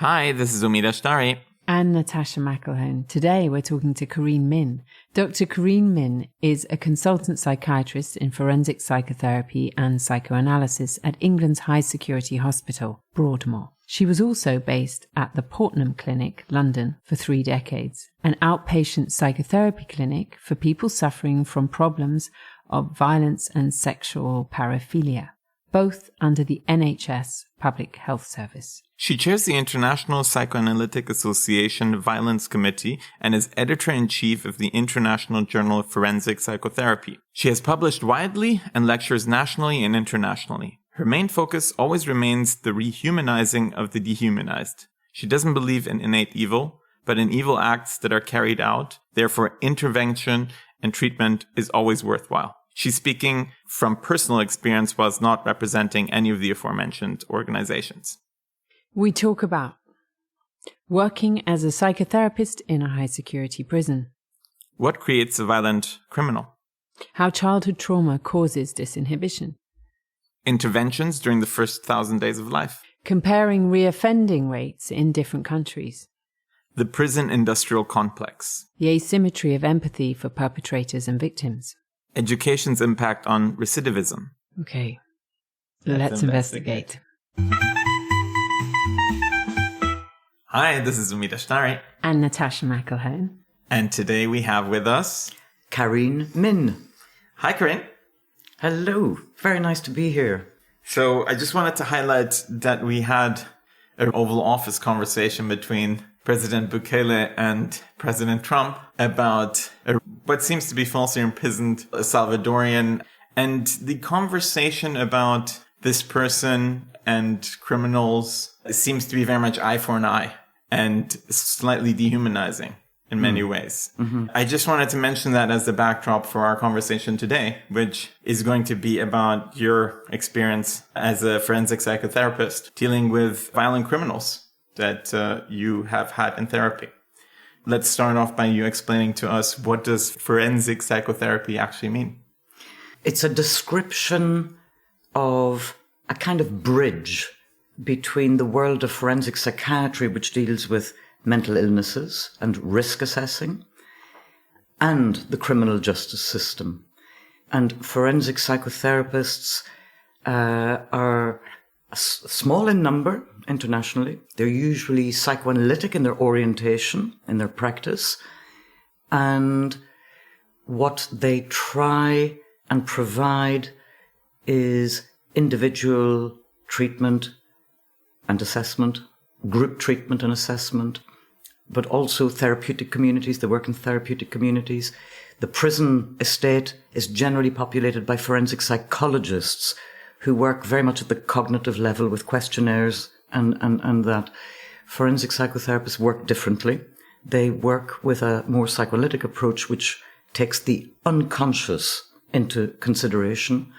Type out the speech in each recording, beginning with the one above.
Hi, this is Umida Shtari. And Natasha McElhone. Today we're talking to Carine Minne. Dr. Carine Minne is a consultant psychiatrist in forensic psychotherapy and psychoanalysis at England's high security hospital, Broadmoor. She was also based at the Portman Clinic, London, for 3 decades, an outpatient psychotherapy clinic for people suffering from problems of violence and sexual paraphilia, both under the NHS Public Health Service. She chairs the International Psychoanalytic Association Violence Committee and is editor-in-chief of the International Journal of Forensic Psychotherapy. She has published widely and lectures nationally and internationally. Her main focus always remains the rehumanizing of the dehumanized. She doesn't believe in innate evil, but in evil acts that are carried out. Therefore, intervention and treatment is always worthwhile. She's speaking from personal experience whilst not representing any of the aforementioned organizations. We talk about working as a psychotherapist in a high-security prison. What creates a violent criminal? How childhood trauma causes disinhibition. Interventions during the first 1,000 days of life. Comparing reoffending rates in different countries. The prison industrial complex. The asymmetry of empathy for perpetrators and victims. Education's impact on recidivism. Okay, let's investigate. Hi, this is Umida Shtari. And Natasha McElhone. And today we have with us Carine Minne. Hi, Carine. Hello. Very nice to be here. So I just wanted to highlight that we had an Oval Office conversation between President Bukele and President Trump about what seems to be falsely imprisoned Salvadorian. And the conversation about this person and criminals seems to be very much eye for an eye and slightly dehumanizing in many ways. Mm-hmm. I just wanted to mention that as the backdrop for our conversation today, which is going to be about your experience as a forensic psychotherapist dealing with violent criminals that you have had in therapy. Let's start off by you explaining to us, what does forensic psychotherapy actually mean? It's a description of a kind of bridge between the world of forensic psychiatry, which deals with mental illnesses and risk assessing, and the criminal justice system. And forensic psychotherapists are small in number internationally. They're usually psychoanalytic in their orientation, in their practice. And what they try and provide is individual treatment and assessment, group treatment and assessment, but also therapeutic communities. They work in therapeutic communities. The prison estate is generally populated by forensic psychologists who work very much at the cognitive level with questionnaires and that. Forensic psychotherapists work differently. They work with a more psychoanalytic approach, which takes the unconscious into consideration.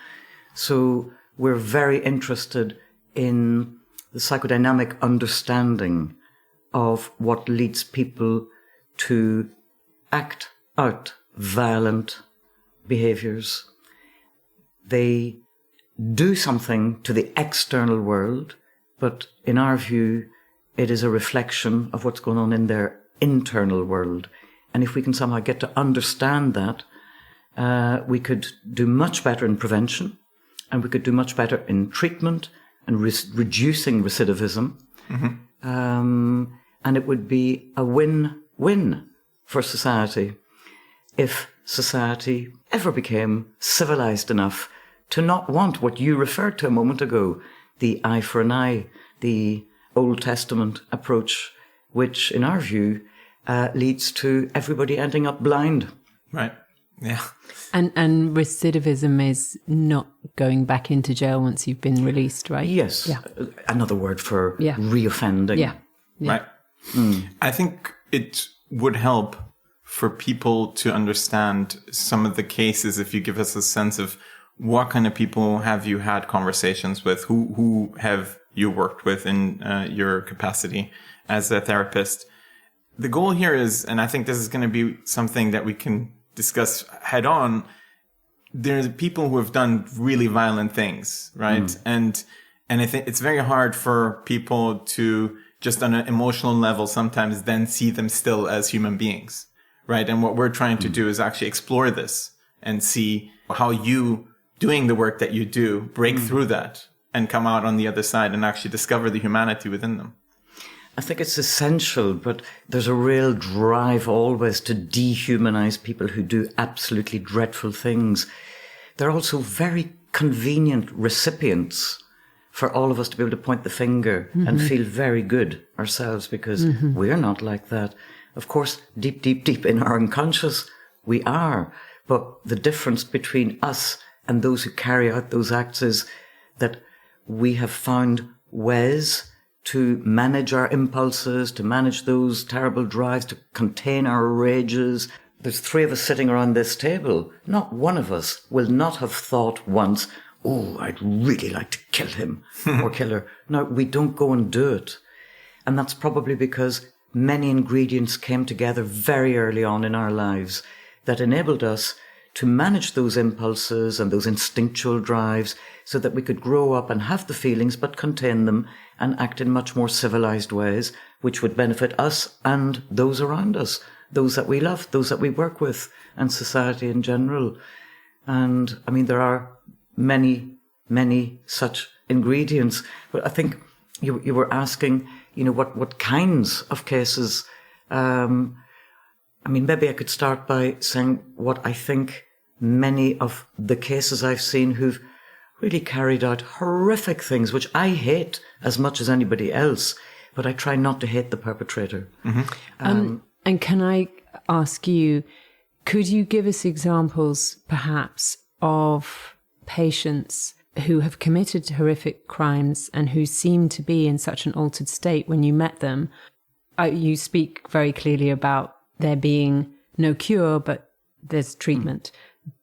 So we're very interested in the psychodynamic understanding of what leads people to act out violent behaviors. They do something to the external world, but in our view, it is a reflection of what's going on in their internal world. And if we can somehow get to understand that, we could do much better in prevention, and we could do much better in treatment and reducing recidivism. Mm-hmm. And it would be a win-win for society if society ever became civilized enough to not want what you referred to a moment ago, the eye for an eye, the Old Testament approach, which in our view leads to everybody ending up blind. Right. Yeah. And recidivism is not going back into jail once you've been released, right? Yes. Yeah. Another word for reoffending. Yeah. Right. Mm. I think it would help for people to understand some of the cases if you give us a sense of what kind of people have you had conversations with, who have you worked with in your capacity as a therapist. The goal here is, and I think this is going to be something that we can discuss head on, there's people who have done really violent things, right? And I think it's very hard for people to just on an emotional level, sometimes then see them still as human beings, right? And what we're trying to do is actually explore this and see how you, doing the work that you do, break through that and come out on the other side and actually discover the humanity within them. I think it's essential, but there's a real drive always to dehumanize people who do absolutely dreadful things. They're also very convenient recipients for all of us to be able to point the finger and feel very good ourselves, because we're not like that. Of course, deep, deep, deep in our unconscious, we are. But the difference between us and those who carry out those acts is that we have found ways to manage our impulses, to manage those terrible drives, to contain our rages. There's 3 of us sitting around this table. Not one of us will not have thought once, oh, I'd really like to kill him or kill her. No, we don't go and do it. And that's probably because many ingredients came together very early on in our lives that enabled us to manage those impulses and those instinctual drives so that we could grow up and have the feelings but contain them and act in much more civilized ways, which would benefit us and those around us, those that we love, those that we work with, and society in general. And I mean, there are many, many such ingredients. But I think you were asking, what kinds of cases. I mean, maybe I could start by saying what I think many of the cases I've seen who've really carried out horrific things, which I hate as much as anybody else, but I try not to hate the perpetrator. And can I ask you, could you give us examples, perhaps, of patients who have committed horrific crimes and who seem to be in such an altered state when you met them? You speak very clearly about there being no cure, but there's treatment.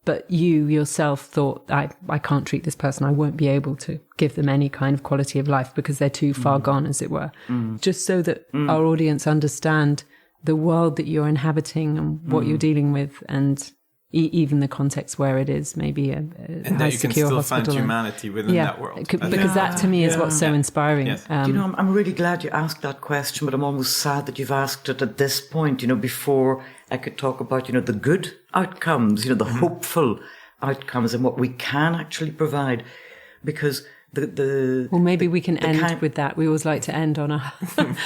But you yourself thought, I can't treat this person. I won't be able to give them any kind of quality of life because they're too far gone, as it were. Just so that our audience understand the world that you're inhabiting and what you're dealing with, and even the context where it is, maybe a and high that you can secure still hospital. find humanity within that world. Because that to me is what's so inspiring. Yes. I'm really glad you asked that question, but I'm almost sad that you've asked it at this point, before I could talk about, the good outcomes, the hopeful outcomes and what we can actually provide. Because well, maybe we can end with that. We always like to end on a.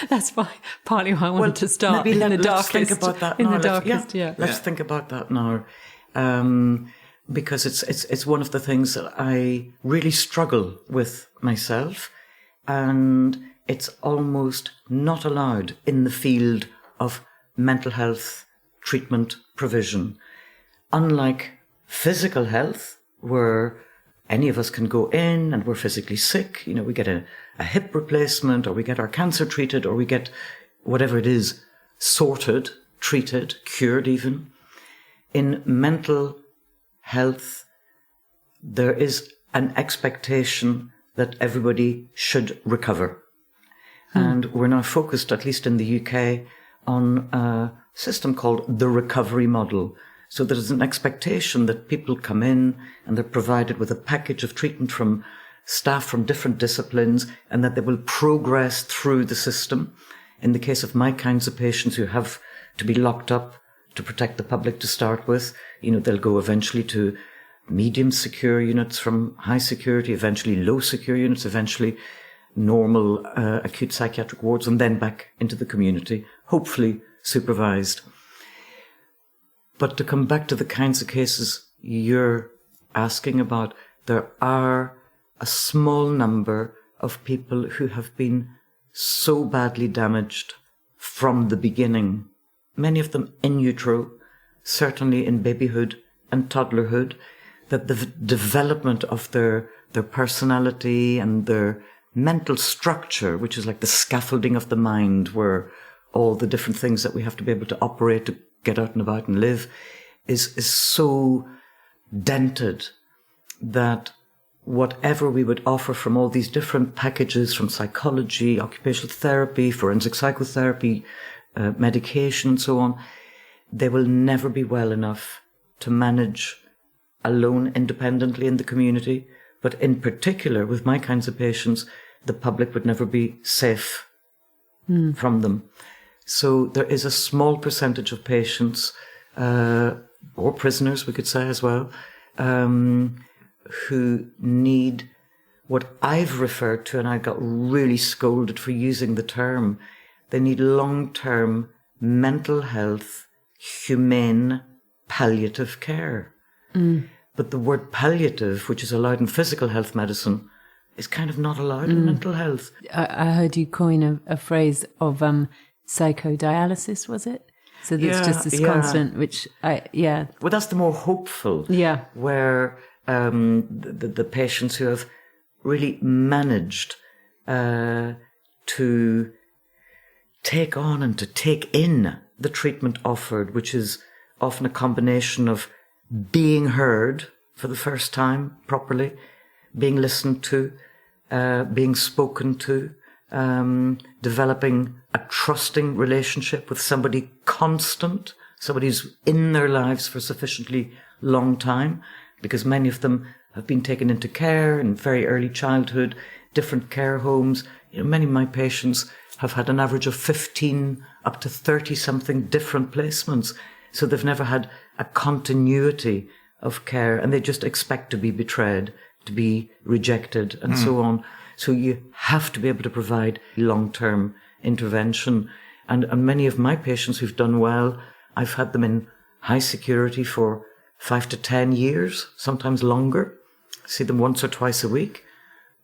That's why partly why I wanted to start maybe in the let's darkest. Think about that in now. the darkest, Let's think about that now, because it's one of the things that I really struggle with myself, and it's almost not allowed in the field of mental health treatment provision. Unlike physical health, where any of us can go in and we're physically sick, we get a hip replacement, or we get our cancer treated, or we get whatever it is sorted, treated, cured even. In mental health, there is an expectation that everybody should recover. And we're now focused, at least in the UK, on a system called the recovery model. So there's an expectation that people come in and they're provided with a package of treatment from staff from different disciplines, and that they will progress through the system. In the case of my kinds of patients who have to be locked up to protect the public to start with, they'll go eventually to medium secure units from high security, eventually low secure units, eventually normal acute psychiatric wards, and then back into the community, hopefully supervised. But to come back to the kinds of cases you're asking about, there are a small number of people who have been so badly damaged from the beginning, many of them in utero, certainly in babyhood and toddlerhood, that the development of their personality and their mental structure, which is like the scaffolding of the mind, where all the different things that we have to be able to operate to get out and about and live, is so dented that whatever we would offer from all these different packages, from psychology, occupational therapy, forensic psychotherapy, medication and so on, they will never be well enough to manage alone independently in the community. But in particular, with my kinds of patients, the public would never be safe from them. So there is a small percentage of patients, or prisoners, we could say as well, who need what I've referred to, and I got really scolded for using the term, they need long-term mental health, humane, palliative care. But the word palliative, which is allowed in physical health medicine, is kind of not allowed in mental health. I heard you coin a phrase of psychodialysis, was it? So there's just this constant, which Well, that's the more hopeful. Yeah. Where the patients who have really managed to take on and to take in the treatment offered, which is often a combination of being heard for the first time properly, being listened to, being spoken to, developing a trusting relationship with somebody constant, somebody who's in their lives for a sufficiently long time, because many of them have been taken into care in very early childhood, different care homes. You know, many of my patients have had an average of 15 up to 30 something different placements. So they've never had a continuity of care, and they just expect to be betrayed, to be rejected, and so on. So you have to be able to provide long-term intervention. And many of my patients who've done well, I've had them in high security for 5 to 10 years, sometimes longer. See them once or twice a week,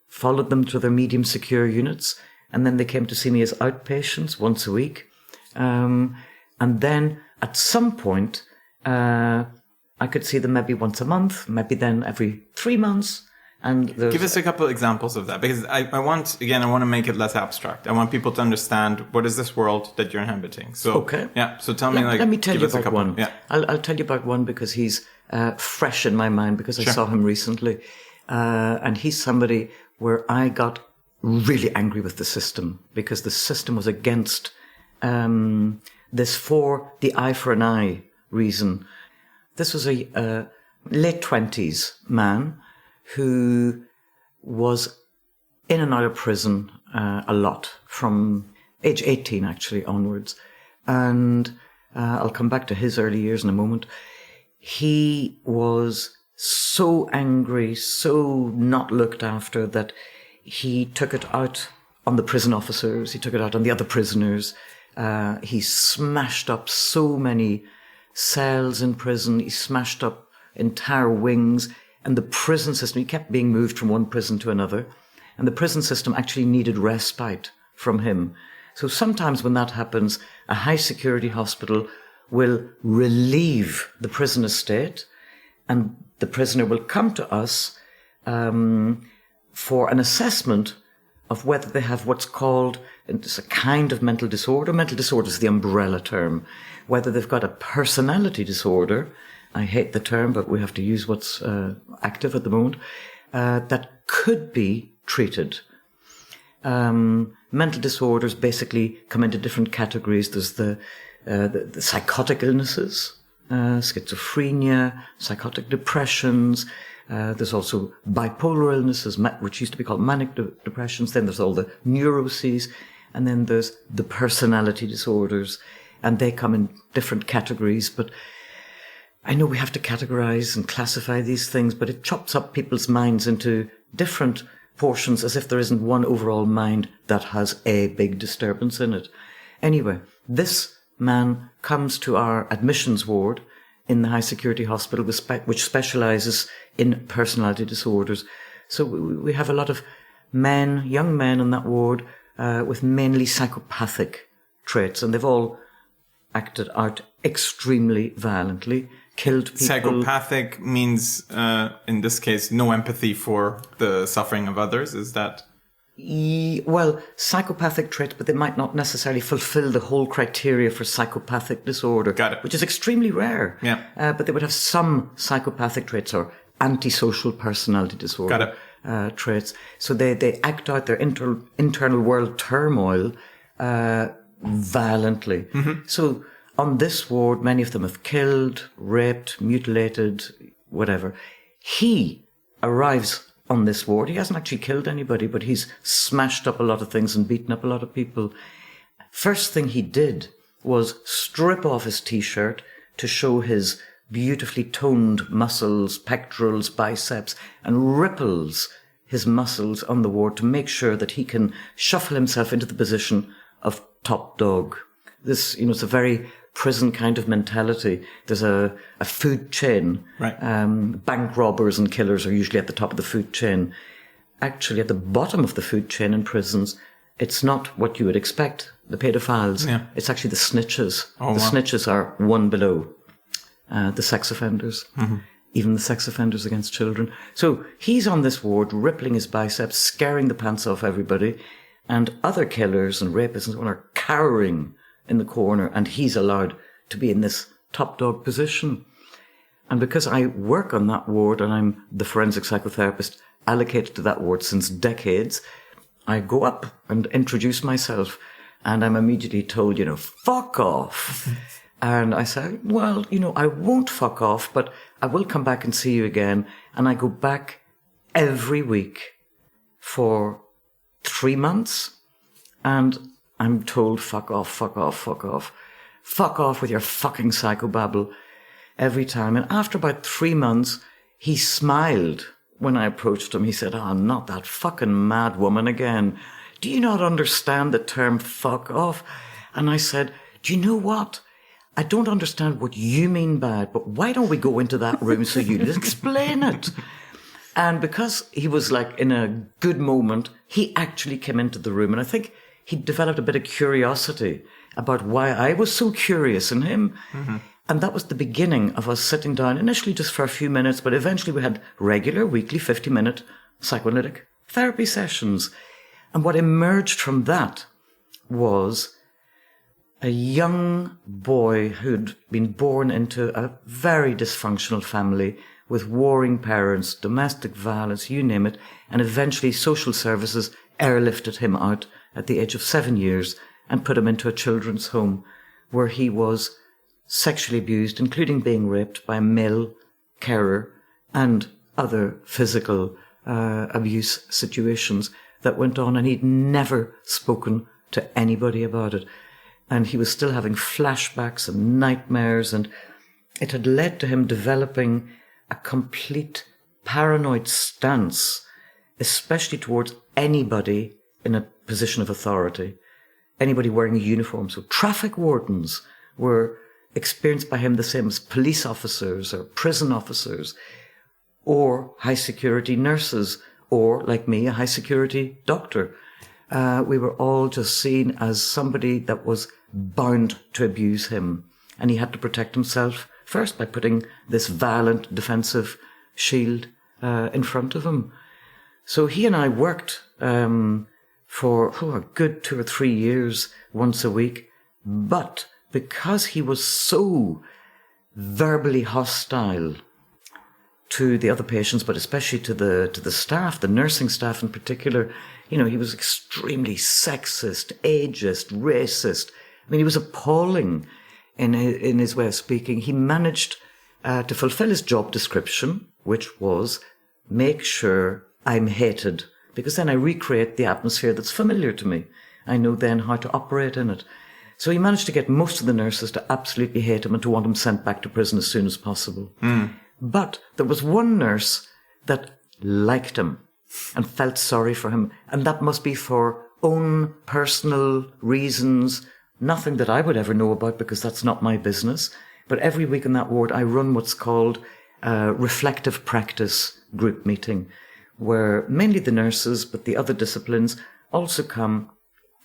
followed them to their medium secure units, and then they came to see me as outpatients once a week. And then at some point, I could see them maybe once a month, maybe then every 3 months. And give us a couple of examples of that, because I want to make it less abstract. I want people to understand what is this world that you're inhabiting. So, okay. Yeah. So tell me, let me tell you about one. Yeah. I'll tell you about one because he's fresh in my mind because I saw him recently. And he's somebody where I got really angry with the system because the system was against this for the eye for an eye reason. This was a late 20s man who was in and out of prison a lot, from age 18 actually onwards. And I'll come back to his early years in a moment. He was so angry, so not looked after, that he took it out on the prison officers, he took it out on the other prisoners. He smashed up so many cells in prison, he smashed up entire wings. And the prison system, he kept being moved from one prison to another. And the prison system actually needed respite from him. So sometimes when that happens, a high security hospital will relieve the prison estate, and the prisoner will come to us for an assessment of whether they have what's called, it's a kind of mental disorder. Mental disorder is the umbrella term. Whether they've got a personality disorder, I hate the term, but we have to use what's active at the moment, that could be treated. Mental disorders basically come into different categories. There's the psychotic illnesses, schizophrenia, psychotic depressions. There's also bipolar illnesses, which used to be called manic depressions. Then there's all the neuroses. And then there's the personality disorders. And they come in different categories. But I know we have to categorize and classify these things, but it chops up people's minds into different portions as if there isn't one overall mind that has a big disturbance in it. Anyway, this man comes to our admissions ward in the high security hospital, which specializes in personality disorders. So we have a lot of men, young men in that ward, with mainly psychopathic traits, and they've all acted out extremely violently, killed people. Psychopathic means, in this case, no empathy for the suffering of others. Is that? Well, psychopathic traits, but they might not necessarily fulfill the whole criteria for psychopathic disorder. Got it. Which is extremely rare. Yeah. But they would have some psychopathic traits or antisocial personality disorder. Got it. Traits. So they act out their internal world turmoil violently. Mm-hmm. So on this ward, many of them have killed, raped, mutilated, whatever. He arrives on this ward. He hasn't actually killed anybody, but he's smashed up a lot of things and beaten up a lot of people. First thing he did was strip off his T-shirt to show his beautifully toned muscles, pectorals, biceps, and ripples his muscles on the ward to make sure that he can shuffle himself into the position of top dog. This, it's a very prison kind of mentality. There's a food chain. Right. Bank robbers and killers are usually at the top of the food chain. Actually, at the bottom of the food chain in prisons, it's not what you would expect, the pedophiles. Yeah. It's actually the snitches. Oh, the wow. snitches are one below the sex offenders, even the sex offenders against children. So he's on this ward, rippling his biceps, scaring the pants off everybody, and other killers and rapists and so on are cowering in the corner, and he's allowed to be in this top dog position. And because I work on that ward and I'm the forensic psychotherapist allocated to that ward since decades, I go up and introduce myself, and I'm immediately told, fuck off. And I say, well, I won't fuck off, but I will come back and see you again. And I go back every week for 3 months, and I'm told, fuck off, fuck off, fuck off. Fuck off with your fucking psychobabble every time. And after about 3 months, he smiled when I approached him. He said, not that fucking mad woman again. Do you not understand the term fuck off? And I said, do you know what? I don't understand what you mean by it, but why don't we go into that room so you explain it? And because he was like in a good moment, he actually came into the room, and I think he developed a bit of curiosity about why I was so curious in him. Mm-hmm. And that was the beginning of us sitting down, initially just for a few minutes, but eventually we had regular weekly 50-minute psychoanalytic therapy sessions. And what emerged from that was a young boy who'd been born into a very dysfunctional family with warring parents, domestic violence, you name it, and eventually social services airlifted him out at the age of 7 years and put him into a children's home where he was sexually abused, including being raped by a male carer and other physical abuse situations that went on, and he'd never spoken to anybody about it. And he was still having flashbacks and nightmares, and it had led to him developing a complete paranoid stance, especially towards anybody in a position of authority, anybody wearing a uniform. So traffic wardens were experienced by him the same as police officers or prison officers or high security nurses or, like me, a high security doctor. We were all just seen as somebody that was bound to abuse him. And he had to protect himself first by putting this violent defensive shield in front of him. So he and I worked for a good 2 or 3 years, once a week. But because he was so verbally hostile to the other patients, but especially to the staff, the nursing staff in particular, he was extremely sexist, ageist, racist. I mean, he was appalling in his way of speaking. He managed to fulfill his job description, which was make sure I'm hated, because then I recreate the atmosphere that's familiar to me. I know then how to operate in it. So he managed to get most of the nurses to absolutely hate him and to want him sent back to prison as soon as possible. Mm. But there was one nurse that liked him and felt sorry for him, and that must be for own personal reasons, nothing that I would ever know about because that's not my business. But every week in that ward, I run what's called a reflective practice group meeting, where mainly the nurses, but the other disciplines also come,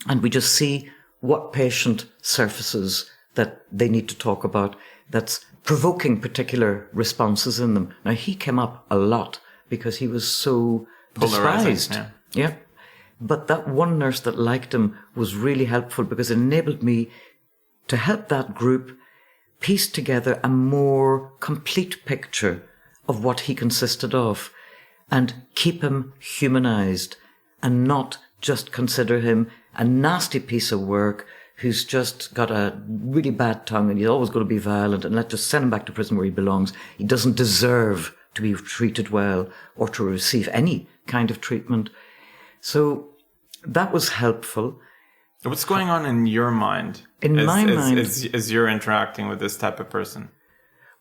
and we just see what patient surfaces that they need to talk about that's provoking particular responses in them. Now, he came up a lot because he was so despised. Yeah. But that one nurse that liked him was really helpful because it enabled me to help that group piece together a more complete picture of what he consisted of and keep him humanized and not just consider him a nasty piece of work who's just got a really bad tongue and he's always going to be violent, and let's just send him back to prison where he belongs. He doesn't deserve to be treated well or to receive any kind of treatment. So that was helpful. What's going on in your mind? My mind, as you're interacting with this type of person?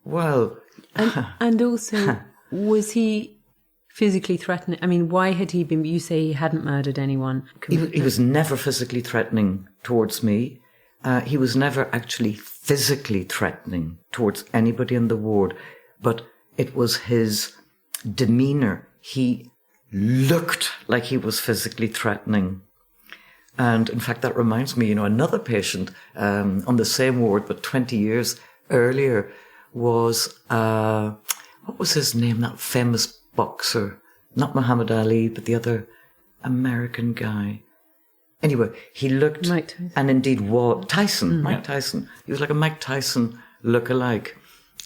Well, and also, was he physically threatening? I mean, why had he been? You say he hadn't murdered anyone. he was never physically threatening towards me. He was never actually physically threatening towards anybody in the ward, but it was his demeanour. He looked like he was physically threatening. And in fact, that reminds me, another patient on the same ward, but 20 years earlier, was, what was his name, that famous boxer? Not Muhammad Ali, but the other American guy. Anyway, he looked, Mike Tyson. And indeed was, Mike Tyson. He was like a Mike Tyson look-alike.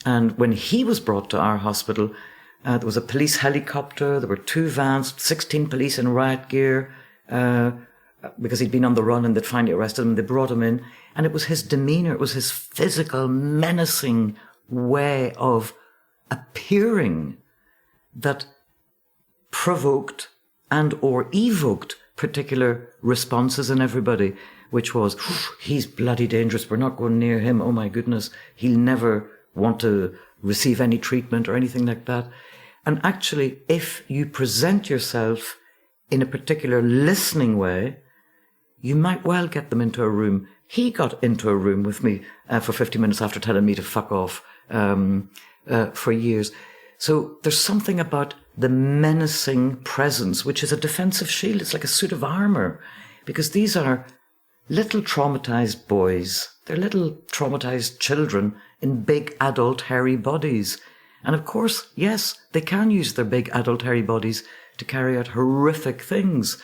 And when he was brought to our hospital, there was a police helicopter, there were 2 vans, 16 police in riot gear, because he'd been on the run and they'd finally arrested him. They brought him in, and it was his demeanour, it was his physical, menacing way of appearing that provoked and or evoked particular responses in everybody, which was, he's bloody dangerous, we're not going near him, oh my goodness, he'll never want to receive any treatment or anything like that. And actually, if you present yourself in a particular listening way, you might well get them into a room. He got into a room with me for 50 minutes after telling me to fuck off for years. So there's something about the menacing presence, which is a defensive shield. It's like a suit of armour, because these are little traumatized boys. They're little traumatized children in big adult hairy bodies. And of course, yes, they can use their big adult hairy bodies to carry out horrific things.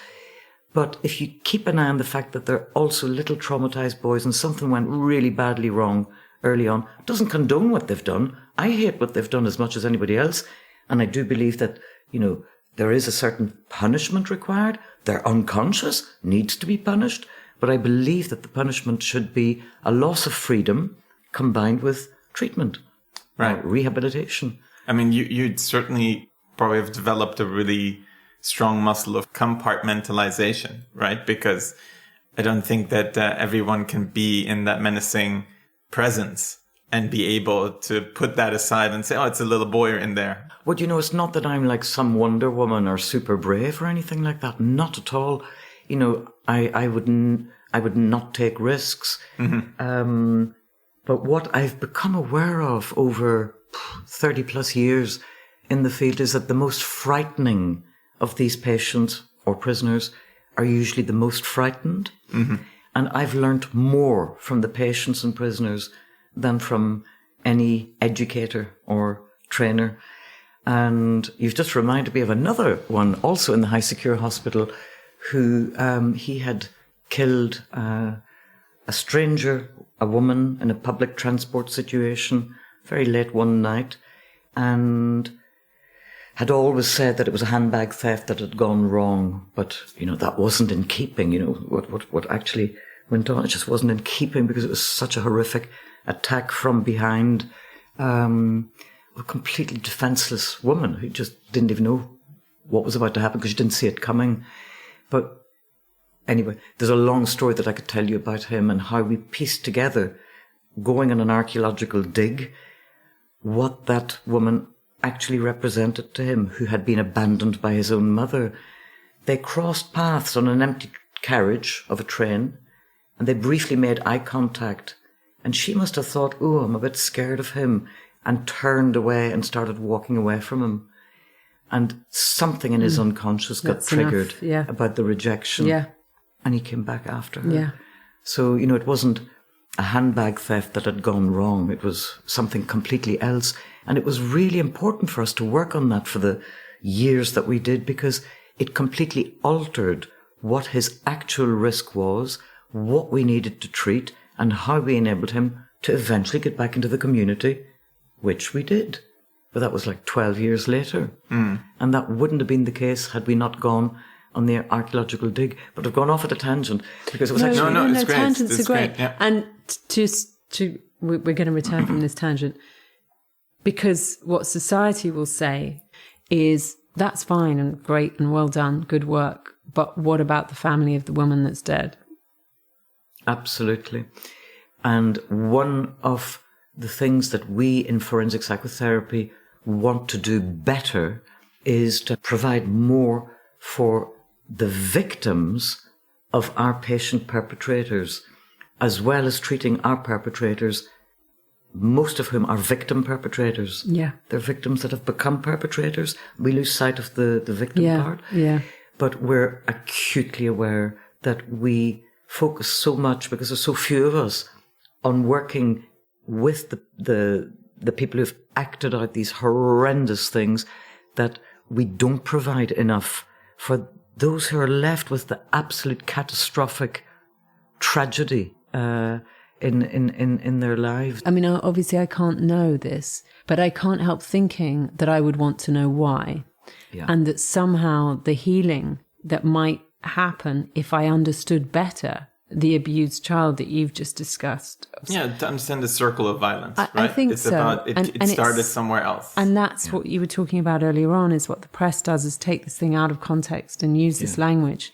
But if you keep an eye on the fact that they're also little traumatized boys and something went really badly wrong early on, it doesn't condone what they've done. I hate what they've done as much as anybody else. And I do believe that, there is a certain punishment required. They're unconscious, needs to be punished. But I believe that the punishment should be a loss of freedom combined with treatment. Right. Rehabilitation. I mean, you'd certainly probably have developed a really strong muscle of compartmentalization, right? Because I don't think that everyone can be in that menacing presence and be able to put that aside and say, oh, it's a little boy in there. Well, it's not that I'm like some Wonder Woman or super brave or anything like that. Not at all. I would not take risks. Mm-hmm. But what I've become aware of over 30 plus years in the field is that the most frightening of these patients or prisoners are usually the most frightened. Mm-hmm. And I've learnt more from the patients and prisoners than from any educator or trainer. And you've just reminded me of another one, also in the High Secure Hospital, who he had killed a stranger, a woman, in a public transport situation, very late one night, and had always said that it was a handbag theft that had gone wrong. But, that wasn't in keeping, what actually went on. It just wasn't in keeping because it was such a horrific attack from behind. A completely defenseless woman who just didn't even know what was about to happen because she didn't see it coming. But anyway, there's a long story that I could tell you about him and how we pieced together, going on an archaeological dig, what that woman actually represented to him, who had been abandoned by his own mother. They crossed paths on an empty carriage of a train, and they briefly made eye contact. And she must have thought, oh, I'm a bit scared of him, and turned away and started walking away from him. And something in his unconscious got triggered about the rejection. Yeah. And he came back after her. Yeah. So, it wasn't a handbag theft that had gone wrong. It was something completely else. And it was really important for us to work on that for the years that we did, because it completely altered what his actual risk was, what we needed to treat, and how we enabled him to eventually get back into the community, which we did. But that was like 12 years later. Mm. And that wouldn't have been the case had we not gone on the archaeological dig. But I've gone off at a tangent because it was actually... No, it's great. Tangents are great. Yeah. And we're going to return from this tangent, because what society will say is, that's fine and great and well done, good work, but what about the family of the woman that's dead? Absolutely. And one of the things that we in forensic psychotherapy want to do better is to provide more for the victims of our patient perpetrators, as well as treating our perpetrators, most of whom are victim perpetrators. Yeah. They're victims that have become perpetrators. We lose sight of the victim part. Yeah. But we're acutely aware that we focus so much, because there's so few of us, on working with the people who've acted out these horrendous things, that we don't provide enough for those who are left with the absolute catastrophic tragedy in their lives. I mean, obviously I can't know this, but I can't help thinking that I would want to know why. Yeah. And that somehow the healing that might happen if I understood better the abused child that you've just discussed. Yeah, to understand the circle of violence, right? I think it's so. About, it started somewhere else. And that's what you were talking about earlier on, is what the press does, is take this thing out of context and use this language,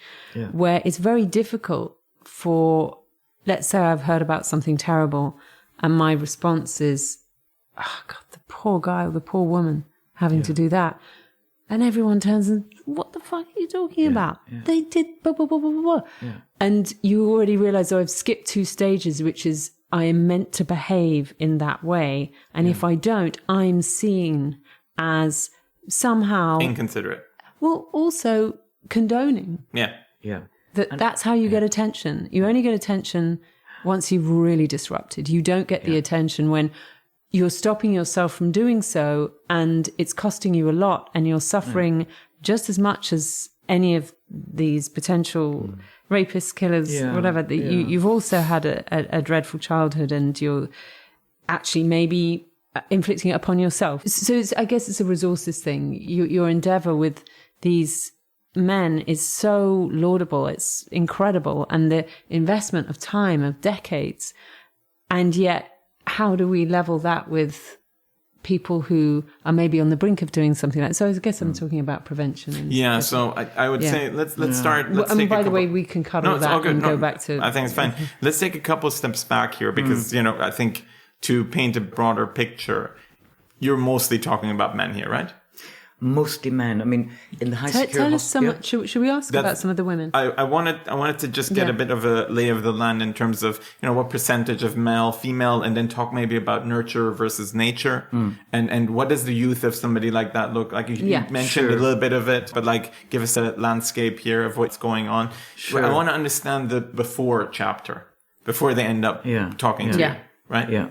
where it's very difficult for, let's say I've heard about something terrible and my response is, oh God, the poor guy or the poor woman having to do that. And everyone turns and, what the fuck are you talking about? Yeah. They did blah, blah, blah, blah, blah. Yeah. And you already realize, I've skipped 2 stages, which is I am meant to behave in that way. And if I don't, I'm seen as somehow inconsiderate. Well, also condoning. Yeah. Yeah. That's how you get attention. You only get attention once you've really disrupted. You don't get the attention when you're stopping yourself from doing so, and it's costing you a lot, and you're suffering just as much as any of these potential rapists, killers, whatever. You've also had a dreadful childhood, and you're actually maybe inflicting it upon yourself. So I guess it's a resources thing. Your endeavor with these men is so laudable. It's incredible. And the investment of time, of decades, and yet, how do we level that with people who are maybe on the brink of doing something like that? So I guess I'm talking about prevention. And so I would say let's start. Let's take by the way, we can cut all that and go back to... I think it's fine. Let's take a couple of steps back here, because, I think to paint a broader picture, you're mostly talking about men here, right? Mostly men. I mean, in the high secure... Tell us some... Should we ask about some of the women? I wanted to just get a bit of a lay of the land in terms of, what percentage of male, female, and then talk maybe about nurture versus nature. And what does the youth of somebody like that look like? You mentioned a little bit of it, but give us a landscape here of what's going on. Sure. I want to understand the before chapter, before they end up talking to you, right? Yeah.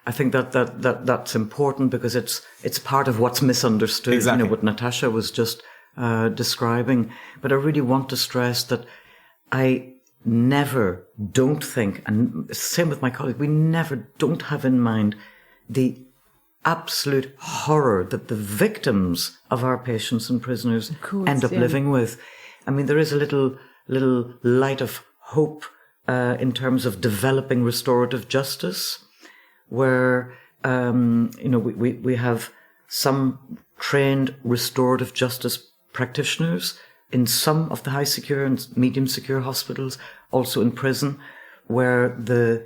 I think that's important, because it's part of what's misunderstood. Exactly. What Natasha was just describing. But I really want to stress that I never don't think, and same with my colleague, we never don't have in mind the absolute horror that the victims of our patients and prisoners end up living with. I mean, there is a little light of hope in terms of developing restorative justice, where, we have some trained restorative justice practitioners in some of the high secure and medium secure hospitals, also in prison, where the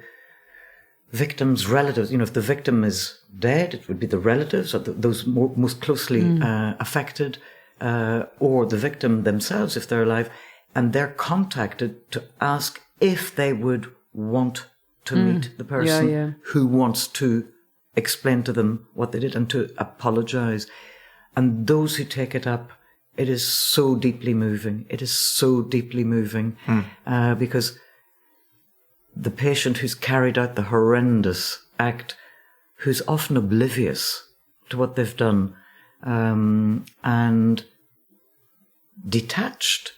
victim's relatives, if the victim is dead, it would be the relatives or those most closely affected, or the victim themselves, if they're alive, and they're contacted to ask if they would want to meet the person who wants to explain to them what they did and to apologize. And those who take it up, it is so deeply moving. It is so deeply moving because the patient who's carried out the horrendous act, who's often oblivious to what they've done, and detached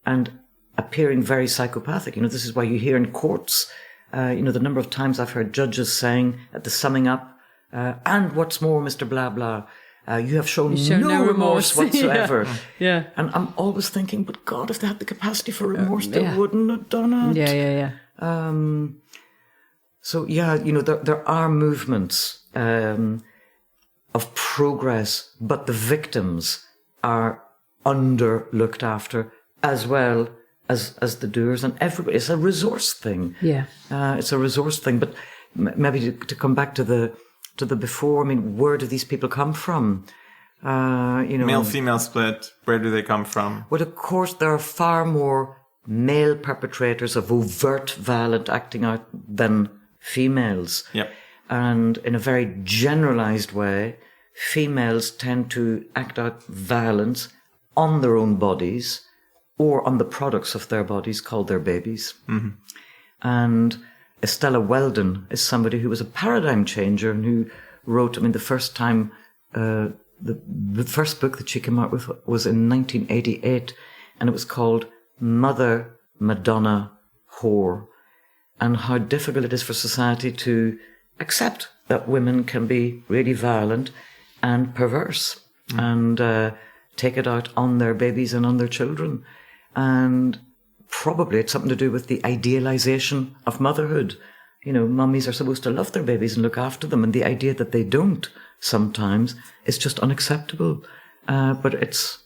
and appearing very psychopathic. This is why you hear in courts, the number of times I've heard judges saying at the summing up, and what's more, Mr. Blah, blah, you have shown no remorse whatsoever. Yeah. And I'm always thinking, but God, if they had the capacity for remorse, they wouldn't have done it. Yeah. So, there are movements of progress, but the victims are under looked after, as well as the doers, and everybody. It's a resource thing. Yeah. It's a resource thing. But maybe to come back to the before, I mean, where do these people come from? Male-female split, where do they come from? Well, of course, there are far more male perpetrators of overt violent acting out than females. Yep. And in a very generalized way, females tend to act out violence on their own bodies or on the products of their bodies called their babies. Mm-hmm. And Estella Weldon is somebody who was a paradigm changer and who wrote, I mean, the first time, the first book that she came out with was in 1988, and it was called Mother, Madonna, Whore, and how difficult it is for society to accept that women can be really violent and perverse and take it out on their babies and on their children. And probably it's something to do with the idealization of motherhood. You know, mummies are supposed to love their babies and look after them, and the idea that they don't sometimes is just unacceptable. But it's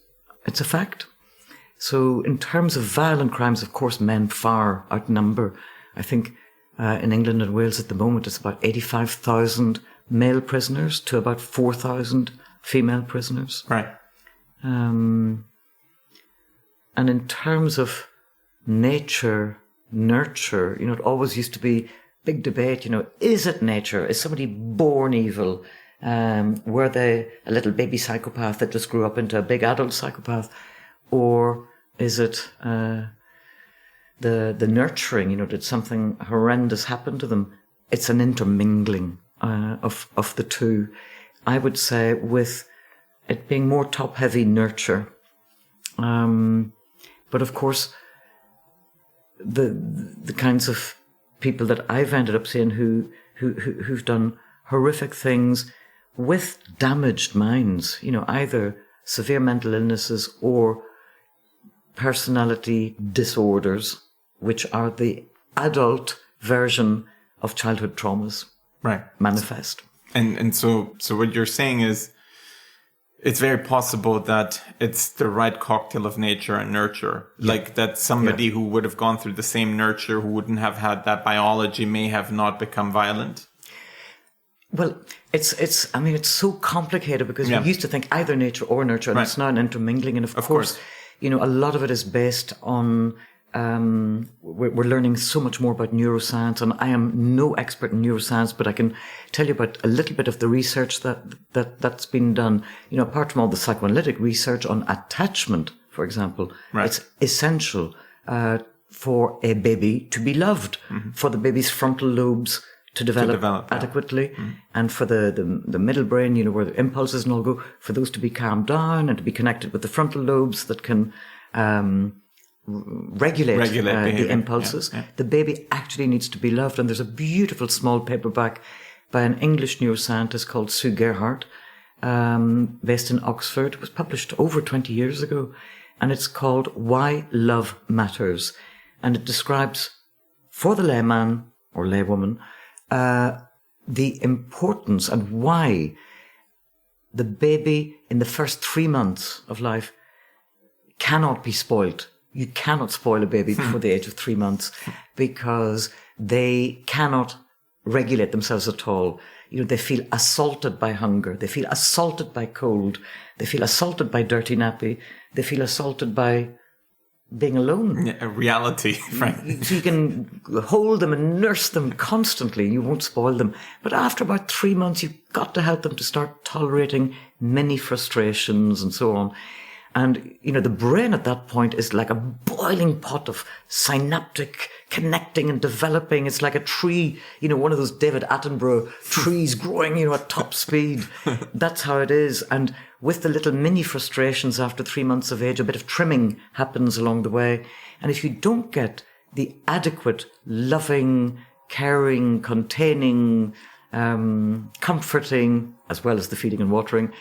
a fact. So in terms of violent crimes, of course, men far outnumber. I think in England and Wales at the moment, it's about 85,000 male prisoners to about 4,000 female prisoners. Right. And in terms of nature, nurture, you know, it always used to be big debate, you know, is it nature? Is somebody born evil? Were they a little baby psychopath that just grew up into a big adult psychopath? Or is it the nurturing, you know, did something horrendous happen to them? It's an intermingling of the two. I would say with it being more top-heavy nurture. But of course, the kinds of people that I've ended up seeing who've done horrific things with damaged minds, you know, either severe mental illnesses or personality disorders, which are the adult version of childhood traumas, right, manifest. And so what you're saying is, it's very possible that it's the right cocktail of nature and nurture. Yeah. Like that somebody who would have gone through the same nurture, who wouldn't have had that biology, may have not become violent. Well, it's so complicated because we used to think either nature or nurture, and it's now an intermingling. And of course, you know, a lot of it is based on, we're learning so much more about neuroscience, and I am no expert in neuroscience, but I can tell you about a little bit of the research that's been done. You know, apart from all the psychoanalytic research on attachment, for example, it's essential for a baby to be loved, for the baby's frontal lobes to develop adequately, and for the middle brain, you know, where the impulses and all go, for those to be calmed down and to be connected with the frontal lobes that can regulate the impulses. Yeah. The baby actually needs to be loved. And there's a beautiful small paperback by an English neuroscientist called Sue Gerhardt, based in Oxford. It was published over 20 years ago. And it's called Why Love Matters. And it describes, for the layman or laywoman, the importance and why the baby in the first 3 months of life cannot be spoiled. You cannot spoil a baby before the age of 3 months because they cannot regulate themselves at all. You know, they feel assaulted by hunger. They feel assaulted by cold. They feel assaulted by dirty nappy. They feel assaulted by being alone. Yeah, a reality, frankly. So you can hold them and nurse them constantly. You won't spoil them. But after about 3 months, you've got to help them to start tolerating many frustrations and so on. And, you know, the brain at that point is like a boiling pot of synaptic connecting and developing. It's like a tree, you know, one of those David Attenborough trees growing, you know, at top speed. That's how it is. And with the little mini frustrations after 3 months of age, a bit of trimming happens along the way. And if you don't get the adequate, loving, caring, containing, comforting, as well as the feeding and watering,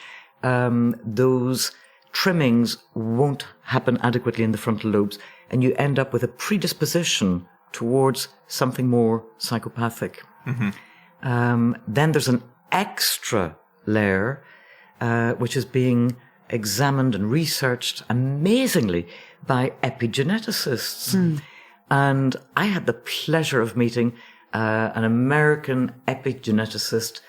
those trimmings won't happen adequately in the frontal lobes, and you end up with a predisposition towards something more psychopathic. Then there's an extra layer, which is being examined and researched amazingly by epigeneticists. And I had the pleasure of meeting an American epigeneticist,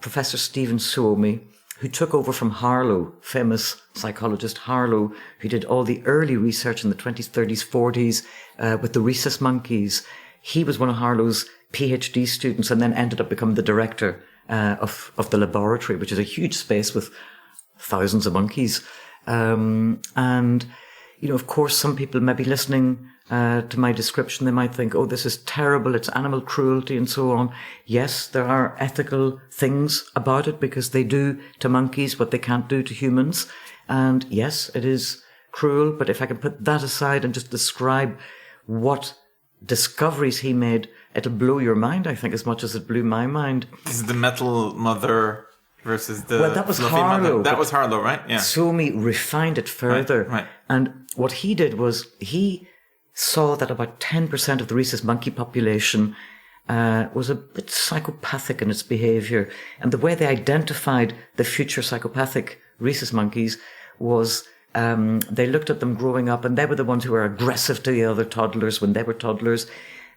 Professor Stephen Suomi, who took over from Harlow, famous psychologist Harlow, who did all the early research in the 20s, 30s, 40s with the rhesus monkeys. He was one of Harlow's PhD students and then ended up becoming the director of the laboratory, which is a huge space with thousands of monkeys. And, you know, of course, some people may be listening to my description. They might think, oh, this is terrible. It's animal cruelty and so on. Yes, there are ethical things about it because they do to monkeys what they can't do to humans. And yes, it is cruel. But if I can put that aside and just describe what discoveries he made, it'll blow your mind, I think, as much as it blew my mind. This is the metal mother versus the that was fluffy Harlow. mother. That was Harlow, right? Yeah. Suomi refined it further. Right. And what he did was he saw that about 10% of the rhesus monkey population was a bit psychopathic in its behavior. And the way they identified the future psychopathic rhesus monkeys was they looked at them growing up, and they were the ones who were aggressive to the other toddlers when they were toddlers.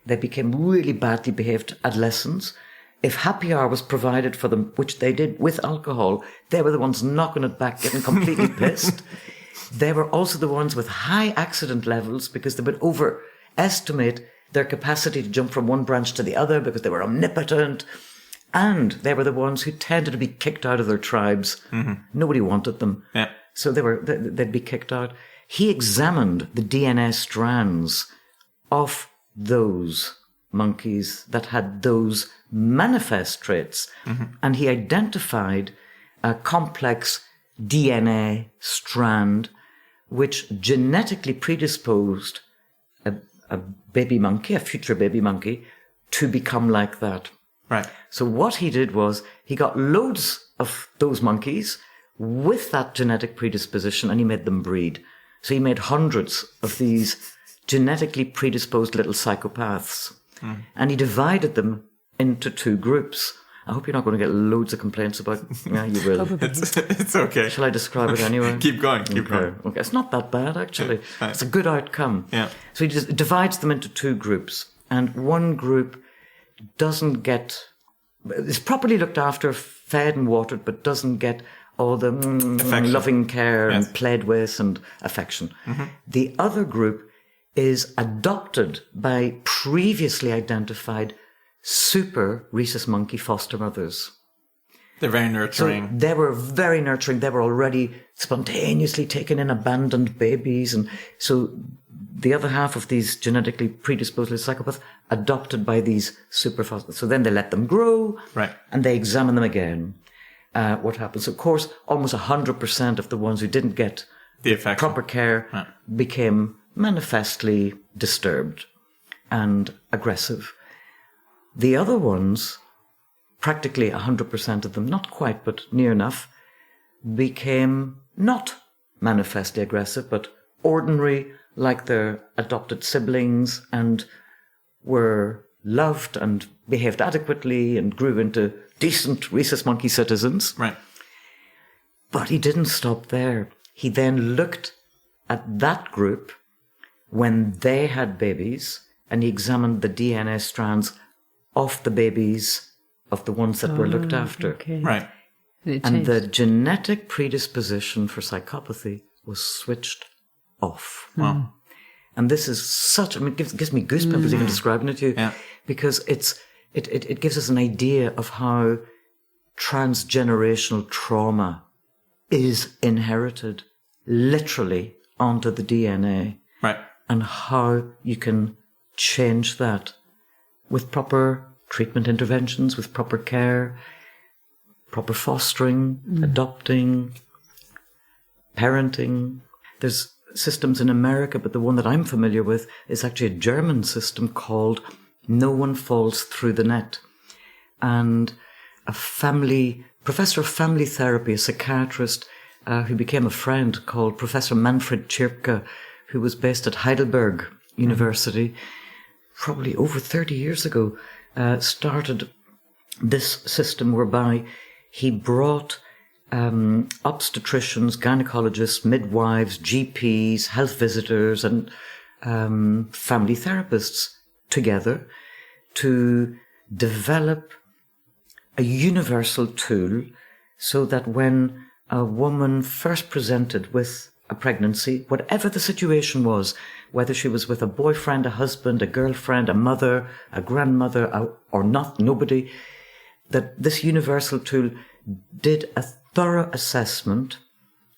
They became really badly behaved adolescents. If happy hour was provided for them, which they did with alcohol, they were the ones knocking it back, getting completely pissed. They were also the ones with high accident levels because they would overestimate their capacity to jump from one branch to the other because they were omnipotent. And they were the ones who tended to be kicked out of their tribes. Mm-hmm. Nobody wanted them. Yeah. So they'd be kicked out. He examined the DNA strands of those monkeys that had those manifest traits. Mm-hmm. And he identified a complex DNA strand which genetically predisposed a baby monkey, a future baby monkey, to become like that. Right. So what he did was he got loads of those monkeys with that genetic predisposition and he made them breed. So he made hundreds of these genetically predisposed little psychopaths. Mm. And he divided them into two groups. I hope you're not going to get loads of complaints about... Yeah, you will. It's okay. Shall I describe it anyway? Keep going. Okay, it's not that bad, actually. Right. It's a good outcome. Yeah. So he just divides them into two groups. And one group doesn't get... is properly looked after, fed and watered, but doesn't get all the loving care and played with and affection. Mm-hmm. The other group is adopted by previously identified super rhesus monkey foster mothers. They're very nurturing. So they were very nurturing. They were already spontaneously taking in abandoned babies. And so the other half of these genetically predisposed psychopaths adopted by these super foster. So then they let them grow. Right. And they examine them again. What happens? Of course, almost 100% of the ones who didn't get the proper care became manifestly disturbed and aggressive. The other ones, practically 100% of them, not quite, but near enough, became not manifestly aggressive, but ordinary, like their adopted siblings, and were loved and behaved adequately and grew into decent rhesus monkey citizens. Right. But he didn't stop there. He then looked at that group when they had babies, and he examined the DNA strands of the babies of the ones that were looked after. Okay. Right. And the genetic predisposition for psychopathy was switched off. Wow. And this is such, I mean, it gives me goosebumps even describing it to you, because it gives us an idea of how transgenerational trauma is inherited literally onto the DNA. Right. And how you can change that with proper treatment interventions, with proper care, proper fostering, adopting, parenting. There's systems in America, but the one that I'm familiar with is actually a German system called No One Falls Through the Net. And a professor of family therapy, a psychiatrist who became a friend, called Professor Manfred Tschirpke, who was based at Heidelberg University, probably over 30 years ago, started this system whereby he brought obstetricians, gynecologists, midwives, GPs, health visitors, and family therapists together to develop a universal tool so that when a woman first presented with a pregnancy, whatever the situation was, whether she was with a boyfriend, a husband, a girlfriend, a mother, a grandmother, or not, nobody, that this universal tool did a thorough assessment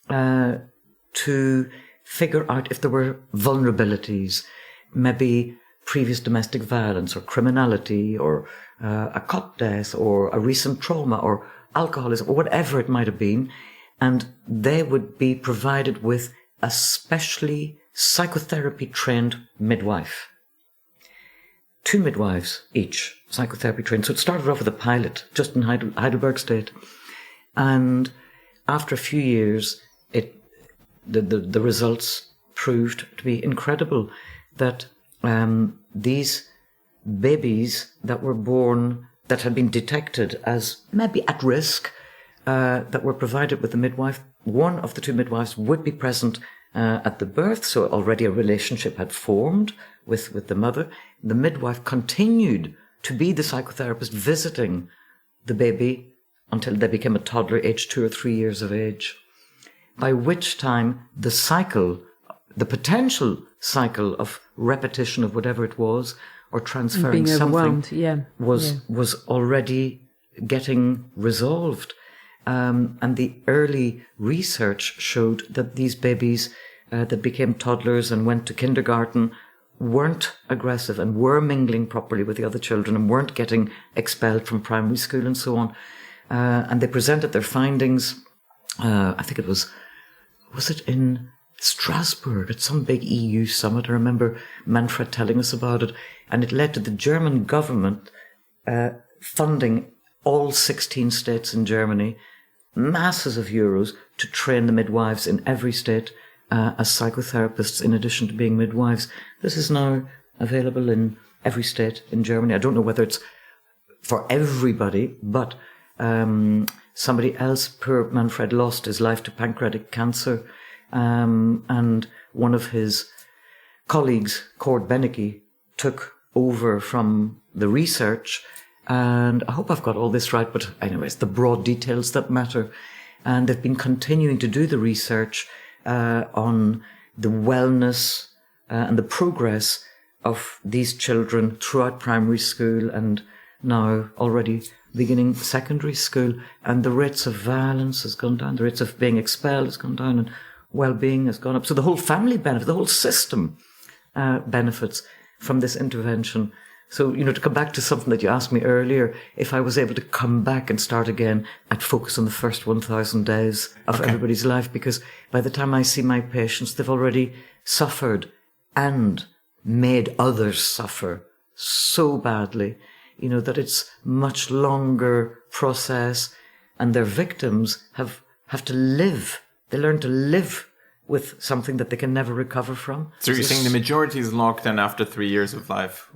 to figure out if there were vulnerabilities, maybe previous domestic violence or criminality or a cot death or a recent trauma or alcoholism or whatever it might have been. And they would be provided with a specially psychotherapy trained midwife. 2 midwives each, psychotherapy trained. So it started off with a pilot just in Heidelberg State. And after a few years, the results proved to be incredible, that these babies that were born, that had been detected as maybe at risk, that were provided with a midwife, one of the 2 midwives would be present at the birth, so already a relationship had formed with the mother. The midwife continued to be the psychotherapist visiting the baby until they became a toddler, aged 2 or 3 years of age, by which time the potential cycle of repetition of whatever it was, or transferring something, was already getting resolved. And the early research showed that these babies that became toddlers and went to kindergarten weren't aggressive and were mingling properly with the other children and weren't getting expelled from primary school and so on. And they presented their findings, I think it was it in Strasbourg at some big EU summit? I remember Manfred telling us about it. And it led to the German government funding all 16 states in Germany masses of euros to train the midwives in every state as psychotherapists in addition to being midwives. This is now available in every state in Germany. I don't know whether it's for everybody, but somebody else, poor Manfred, lost his life to pancreatic cancer. And one of his colleagues, Cord Benecke, took over from the research. And I hope I've got all this right, but anyways, the broad details that matter. And they've been continuing to do the research on the wellness and the progress of these children throughout primary school and now already beginning secondary school. And the rates of violence has gone down, the rates of being expelled has gone down, and well-being has gone up. So the whole family benefits, the whole system benefits from this intervention. So, to come back to something that you asked me earlier, if I was able to come back and start again, I'd focus on the first 1,000 days of everybody's life, because by the time I see my patients, they've already suffered and made others suffer so badly, that it's much longer process, and their victims have to live. They learn to live with something that they can never recover from. So you're saying the majority is locked in after 3 years of life?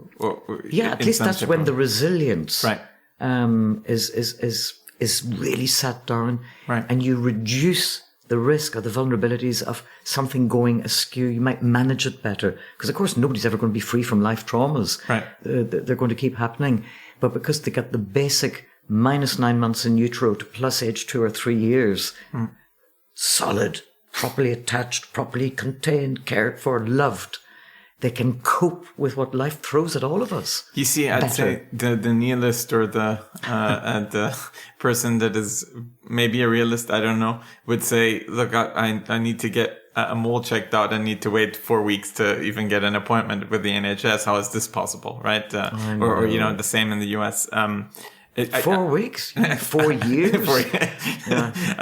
Yeah, at least that's when the resilience is really sat down, and you reduce the risk or the vulnerabilities of something going askew. You might manage it better, because of course nobody's ever going to be free from life traumas. They're going to keep happening. But because they get the basic -9 months in utero to plus age 2 or 3 years, solid, properly attached, properly contained, cared for, loved, they can cope with what life throws at all of us. You see, I'd say the nihilist or the person that is maybe a realist, I don't know, would say, look, I need to get a mole checked out. I need to wait 4 weeks to even get an appointment with the NHS. How is this possible, right? Or the same in the US. 4 weeks? 4 years?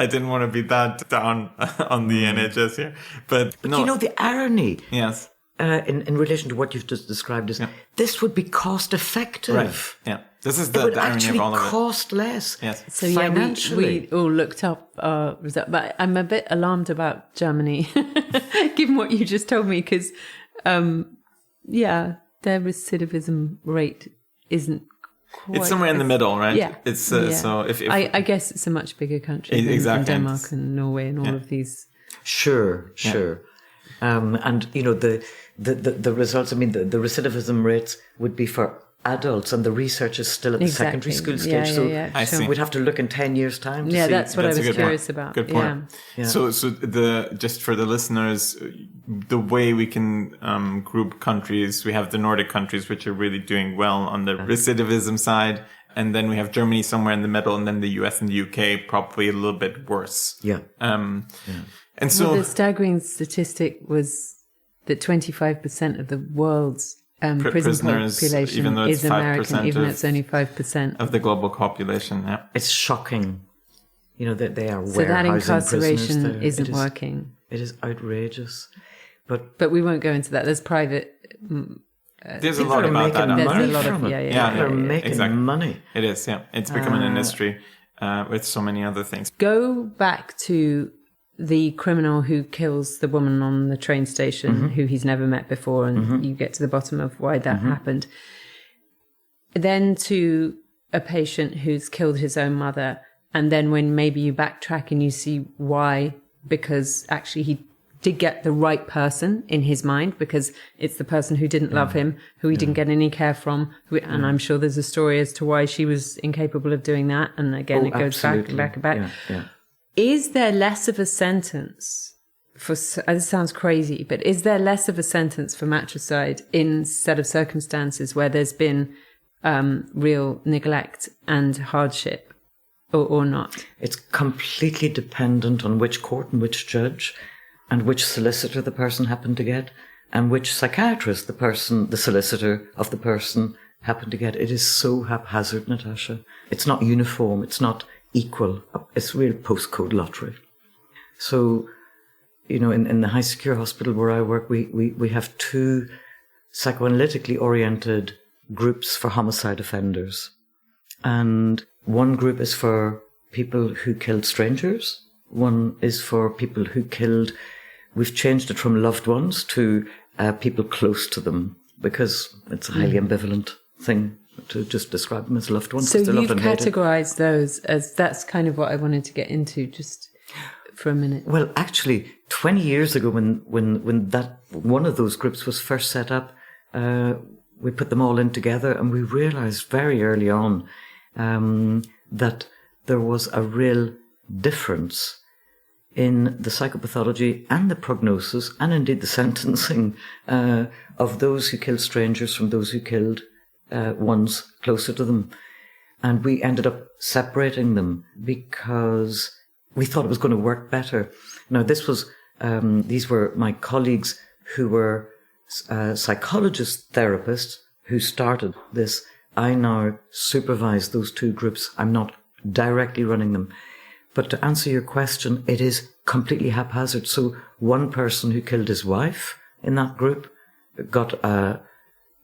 I didn't want to be that down on the NHS here. But no. The irony yes. In relation to what you've just described is this would be cost effective. Right. Yeah. This is the irony of all of it. It would actually cost less. Yes. So we all looked up result, but I'm a bit alarmed about Germany, given what you just told me, because their recidivism rate isn't It's somewhere in the middle, right? Yeah. It's so if I guess it's a much bigger country than Denmark and Norway and all of these. Sure. And the results. I mean, the recidivism rates would be for adults, and the research is still at the secondary school stage. I see. We'd have to look in 10 years' time. To see. That's what I was curious about. Good point. Yeah. So just for the listeners, the way we can group countries, we have the Nordic countries, which are really doing well on the recidivism side. And then we have Germany somewhere in the middle, and then the US and the UK probably a little bit worse. Yeah. And so the staggering statistic was that 25% of the world's prison population is American, even though it's only 5% of the global population. Yeah, it's shocking. That they are so that incarceration isn't working. It is outrageous, but we won't go into that. There's private. There's a lot about that. There's a lot of they're making money. It is. Yeah, it's become an industry with so many other things. Go back to the criminal who kills the woman on the train station, who he's never met before, and you get to the bottom of why that happened. Then to a patient who's killed his own mother, and then when maybe you backtrack and you see why, because actually he did get the right person in his mind, because it's the person who didn't love him, who he didn't get any care from, and I'm sure there's a story as to why she was incapable of doing that, and again it goes back. Yeah. Is there less of a sentence for, this sounds crazy, but is there less of a sentence for matricide in a set of circumstances where there's been real neglect and hardship or not? It's completely dependent on which court and which judge and which solicitor the person happened to get and which psychiatrist the solicitor of the person happened to get. It is so haphazard, Natasha. It's not uniform. It's not equal. It's real postcode lottery. So, in the high secure hospital where I work, we have two psychoanalytically oriented groups for homicide offenders. And one group is for people who killed strangers. One is for people who killed, we've changed it from loved ones to people close to them, because it's a highly ambivalent thing to just describe them as loved ones. So you've categorized those as, that's kind of what I wanted to get into just for a minute. Well, actually, 20 years ago when that one of those groups was first set up, we put them all in together, and we realized very early on that there was a real difference in the psychopathology and the prognosis, and indeed the sentencing of those who killed strangers from those who killed ones closer to them. And we ended up separating them because we thought it was going to work better. Now, this was these were my colleagues who were psychologist therapists who started this. I now supervise those two groups. I'm not directly running them. But to answer your question, it is completely haphazard. So one person who killed his wife in that group got a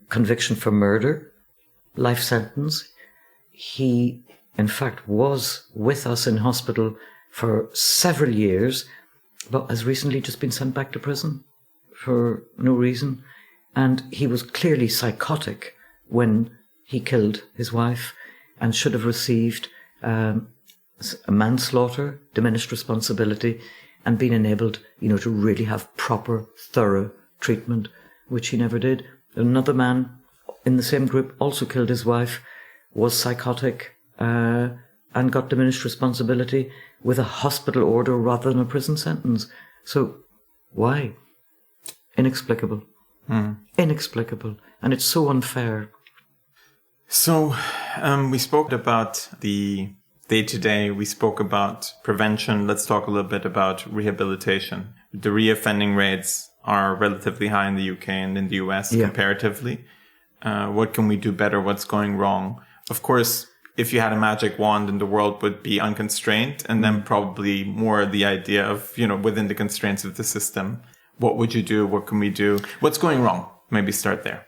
conviction for murder, life sentence. He, in fact, was with us in hospital for several years, but has recently just been sent back to prison for no reason. And he was clearly psychotic when he killed his wife and should have received a manslaughter, diminished responsibility, and been enabled, to really have proper, thorough treatment, which he never did. Another man in the same group also killed his wife, was psychotic, and got diminished responsibility with a hospital order rather than a prison sentence. So, why? Inexplicable. Inexplicable. And it's so unfair. So, we spoke about the day-to-day, we spoke about prevention. Let's talk a little bit about rehabilitation. The reoffending rates are relatively high in the UK and in the US comparatively. What can we do better? What's going wrong? Of course, if you had a magic wand and the world would be unconstrained, and then probably more the idea of, within the constraints of the system, what would you do? What can we do? What's going wrong? Maybe start there.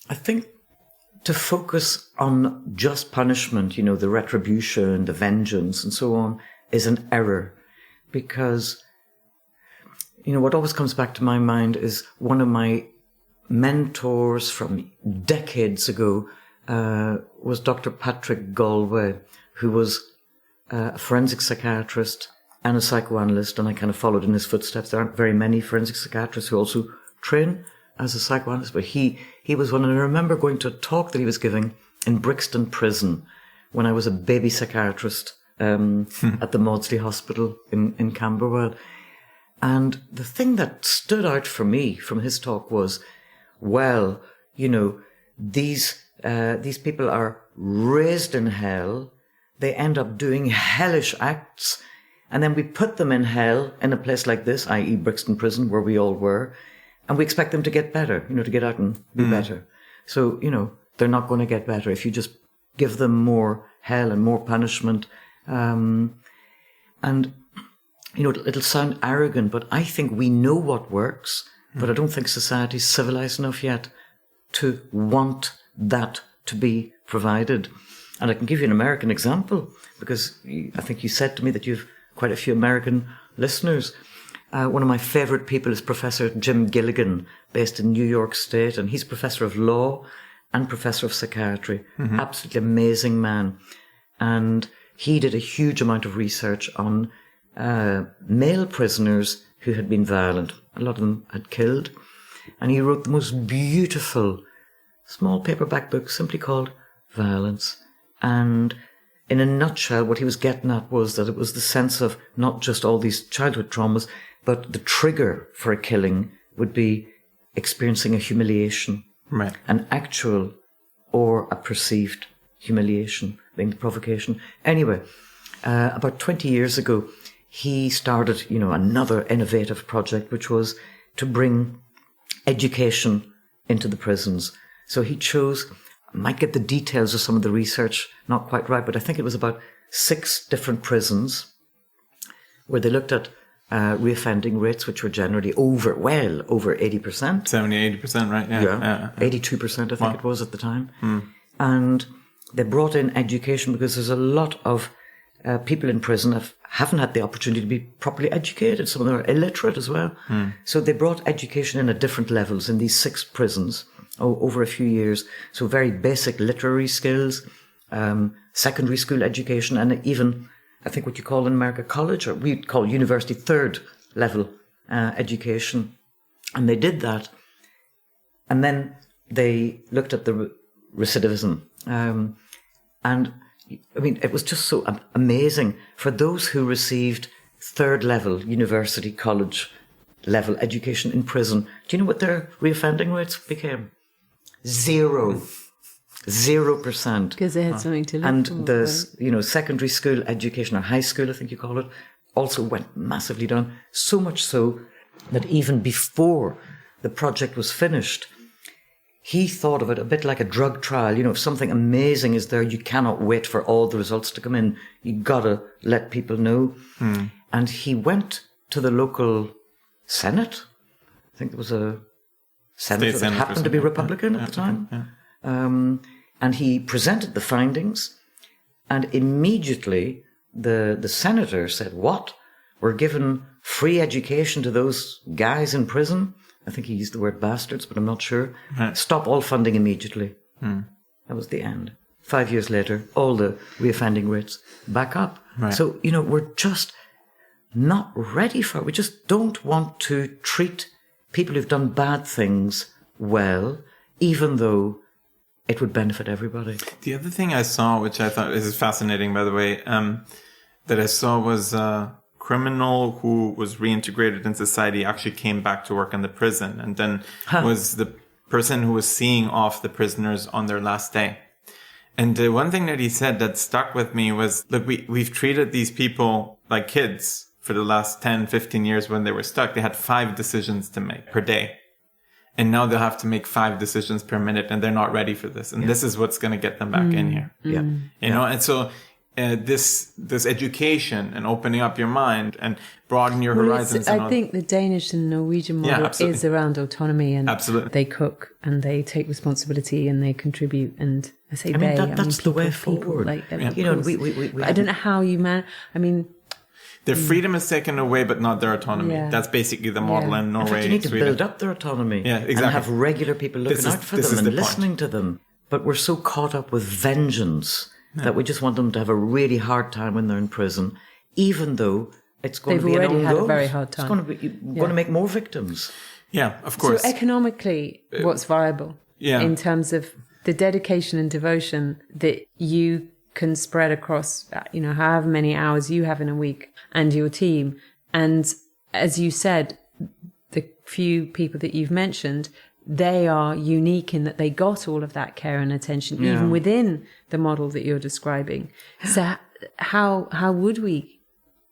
I think to focus on just punishment, the retribution, the vengeance and so on, is an error. Because, what always comes back to my mind is one of my mentors from decades ago was Dr. Patrick Galway, who was a forensic psychiatrist and a psychoanalyst, and I kind of followed in his footsteps. There aren't very many forensic psychiatrists who also train as a psychoanalyst, but he was one. And I remember going to a talk that he was giving in Brixton Prison when I was a baby psychiatrist at the Maudsley Hospital in Camberwell. And the thing that stood out for me from his talk was, well, you know, these people are raised in hell. They end up doing hellish acts. And then we put them in hell in a place like this, i.e. Brixton Prison, where we all were. And we expect them to get better, you know, to get out and be better. So, you know, they're not going to get better if you just give them more hell and more punishment. And, you know, it'll sound arrogant, but I think we know what works, but I don't think society's civilized enough yet to want that to be provided. And I can give you an American example, because I think you said to me that you've quite a few American listeners. One of my favorite people is Professor Jim Gilligan, based in New York State, and he's professor of law and professor of psychiatry. Absolutely amazing man. And he did a huge amount of research on male prisoners who had been violent. A lot of them had killed. And he wrote the most beautiful small paperback book simply called Violence. And in a nutshell, what he was getting at was that it was the sense of not just all these childhood traumas, but the trigger for a killing would be experiencing a humiliation. Right. An actual or a perceived humiliation being the provocation. Anyway, about 20 years ago, he started, you know, another innovative project, which was to bring education into the prisons. So he chose, I might get the details of some of the research not quite right, but I think it was about 6 different prisons where they looked at reoffending rates, which were generally well over 80%. 70, 80%, right? Yeah. 82%, I think it was at the time. And they brought in education because there's a lot of people in prison haven't had the opportunity to be properly educated. Some of them are illiterate as well. So they brought education in at different levels in these 6 prisons over a few years. So very basic literary skills, secondary school education, and even, I think what you call in America college, or we'd call university, 3rd level education. And they did that. And then they looked at the recidivism. And I mean, it was just so amazing. For those who received 3rd level university college level education in prison, do you know what their reoffending rates became? 0%. Because they had something to look and for. the you know, secondary school education, or high school, I think you call it, also went massively down. So much so that even before the project was finished, he thought of it a bit like a drug trial. You know, if something amazing is there, you cannot wait for all the results to come in. You gotta let people know. And he went to the local Senate. I think there was a senator that happened to be Republican at the time. And he presented the findings, and immediately the senator said, "What? We're giving free education to those guys in prison?" I think he used the word bastards, but I'm not sure. Stop all funding immediately. That was the end. 5 years later, all the reoffending rates back up. Right. So, you know, we're just not ready for it. We just don't want to treat people who've done bad things well, even though it would benefit everybody. The other thing I saw, which I thought is fascinating, by the way, that I saw was a criminal who was reintegrated in society actually came back to work in the prison, and then was the person who was seeing off the prisoners on their last day. And the one thing that he said that stuck with me was, look, we've treated these people like kids for the last 10, 15 years when they were stuck. They had 5 decisions to make per day. And now they'll have to make 5 decisions per minute, and they're not ready for this. And this is what's going to get them back in here. You know, and so this education and opening up your mind and broaden your horizons. I think the Danish and Norwegian model is around autonomy, and they cook and they take responsibility and they contribute. And I say that's the way forward. You know, we I don't know how you their freedom is taken away, but not their autonomy. That's basically the model in Norway. In fact, you need to build up their autonomy. Yeah, exactly. And have regular people looking out for them and listening to them. but we're so caught up with vengeance that we just want them to have a really hard time when they're in prison, even though it's going to be They've an already own had a goal. very hard time. It's going to make more victims. Yeah, of course. So economically, what's viable in terms of the dedication and devotion that you can spread across, however many hours you have in a week and your team. And as you said, the few people that you've mentioned, they are unique in that they got all of that care and attention, even within the model that you're describing. So how would we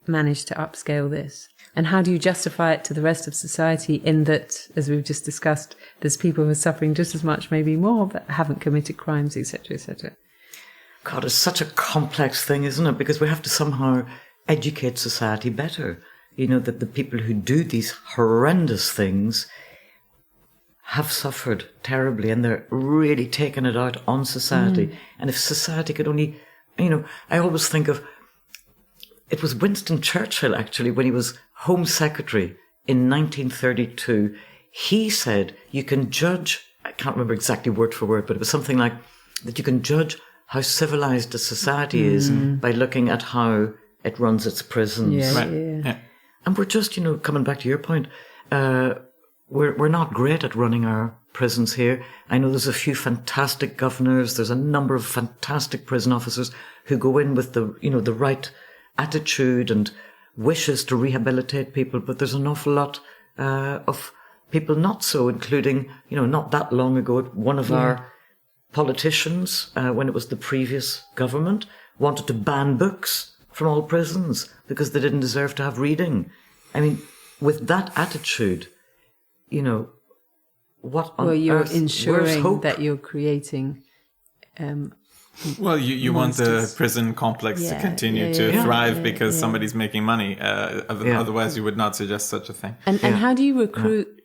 manage to upscale this? And how do you justify it to the rest of society in that, as we've just discussed, there's people who are suffering just as much, maybe more, but haven't committed crimes, etc., etc.? God, it's such a complex thing, isn't it? Because we have to somehow educate society better. That the people who do these horrendous things have suffered terribly and they're really taking it out on society. And if society could only, I always think of, it was Winston Churchill, actually, when he was Home Secretary in 1932. He said, you can judge, I can't remember exactly word for word, but it was something like that you can judge how civilized a society is by looking at how it runs its prisons. Yeah. And we're just, coming back to your point, we're not great at running our prisons here. I know there's a few fantastic governors. There's a number of fantastic prison officers who go in with the right attitude and wishes to rehabilitate people. But there's an awful lot of people not so, including, not that long ago, one of our politicians, when it was the previous government, wanted to ban books from all prisons because they didn't deserve to have reading. I mean, with that attitude, what on you're earth? ensuring Where's hope? that you're creating. You want the prison complex to continue to thrive because somebody's making money. Otherwise, you would not suggest such a thing. And how do you recruit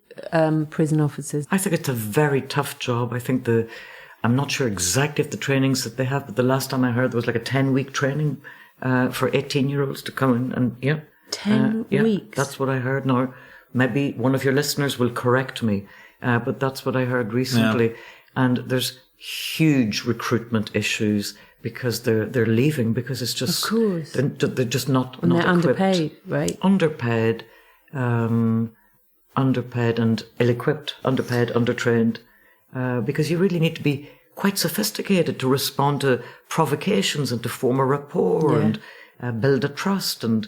prison officers? I think it's a very tough job. I think I'm not sure exactly of the trainings that they have, but the last time I heard there was like a 10-week training for 18-year-olds to come in and 10 weeks. That's what I heard. Now, maybe one of your listeners will correct me, but that's what I heard recently. Yeah. And there's huge recruitment issues because they're leaving because it's just, of course, they're just not and not they're equipped. Underpaid, right? Underpaid and ill-equipped, underpaid, undertrained, because you really need to be quite sophisticated to respond to provocations and to form a rapport and build a trust. And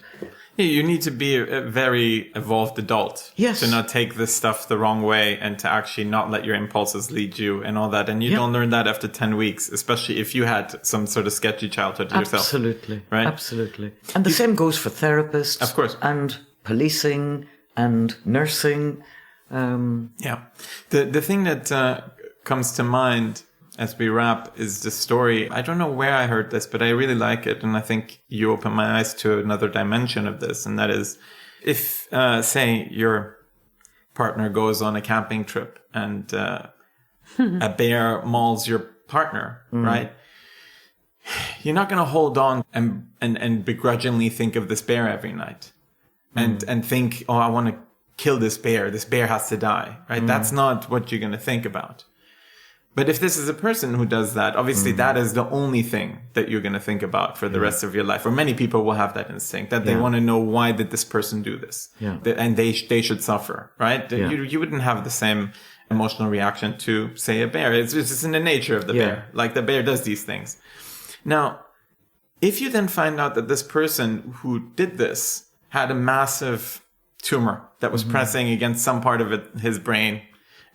you need to be a very evolved adult to not take this stuff the wrong way and to actually not let your impulses lead you and all that. And you don't learn that after 10 weeks, especially if you had some sort of sketchy childhood yourself. Absolutely. Right? Absolutely. And the same goes for therapists. Of course. And policing and nursing. The thing that comes to mind as we wrap is the story. I don't know where I heard this, but I really like it. And I think you open my eyes to another dimension of this. And that is if, say, your partner goes on a camping trip and a bear mauls your partner, right? You're not going to hold on and begrudgingly think of this bear every night and think, oh, I want to kill this bear. This bear has to die, right? That's not what you're going to think about. But if this is a person who does that, obviously that is the only thing that you're going to think about for the rest of your life. Or many people will have that instinct that they want to know, why did this person do this? And they should suffer, right? You wouldn't have the same emotional reaction to, say, a bear. It's just in the nature of the bear. Like the bear does these things. Now, if you then find out that this person who did this had a massive tumor that was pressing against some part of his brain,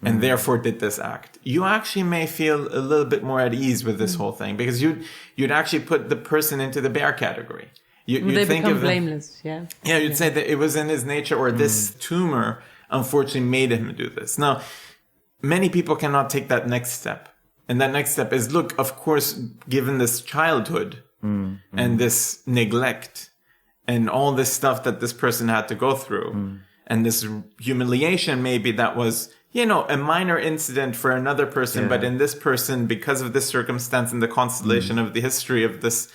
and therefore did this act, you actually may feel a little bit more at ease with this whole thing, because you'd actually put the person into the bear category. You'd they think become of blameless, you'd say that it was in his nature, or this tumor unfortunately made him do this. Now, many people cannot take that next step. And that next step is, look, of course, given this childhood and this neglect and all this stuff that this person had to go through and this humiliation, maybe that was, a minor incident for another person, but in this person, because of this circumstance and the constellation of the history of this,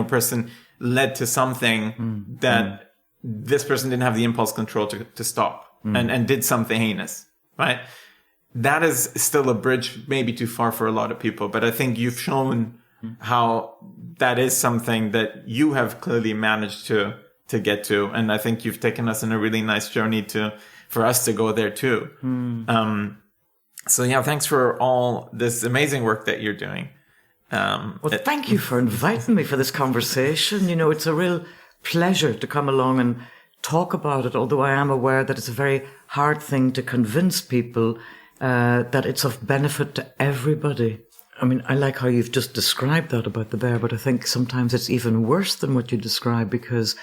person, led to something that this person didn't have the impulse control to stop and did something heinous, right? that is still a bridge maybe too far for a lot of people. But I think you've shown how that is something that you have clearly managed to get to. And I think you've taken us in a really nice journey for us to go there too. So yeah, thanks for all this amazing work that you're doing. Well, thank you for inviting me for this conversation. It's a real pleasure to come along and talk about it, although I am aware that it's a very hard thing to convince people that it's of benefit to everybody. I mean, I like how you've just described that about the bear, but I think sometimes it's even worse than what you described, because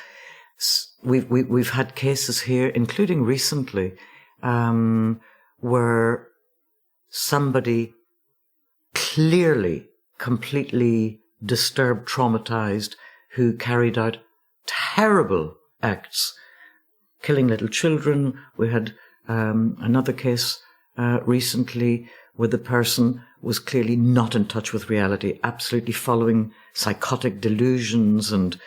we've had cases here, including recently, where somebody clearly completely disturbed, traumatized, who carried out terrible acts, killing little children. We had another case recently where the person was clearly not in touch with reality, absolutely following psychotic delusions and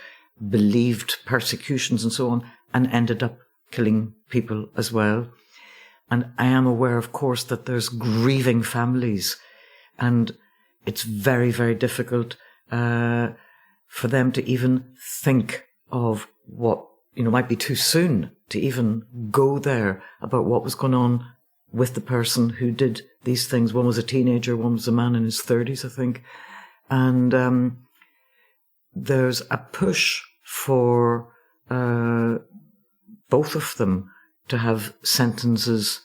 believed persecutions and so on, and ended up killing people as well. And I am aware, of course, that there's grieving families, and it's very, very difficult for them to even think of what, might be too soon to even go there about what was going on with the person who did these things. One was a teenager, one was a man in his 30s, I think. And there's a push for both of them to have sentences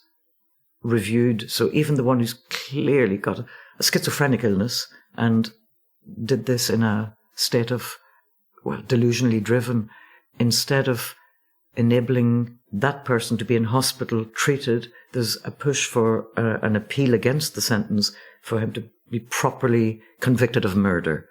reviewed. So even the one who's clearly got a schizophrenic illness and did this in a state of, delusionally driven, instead of enabling that person to be in hospital treated, there's a push for an appeal against the sentence for him to be properly convicted of murder.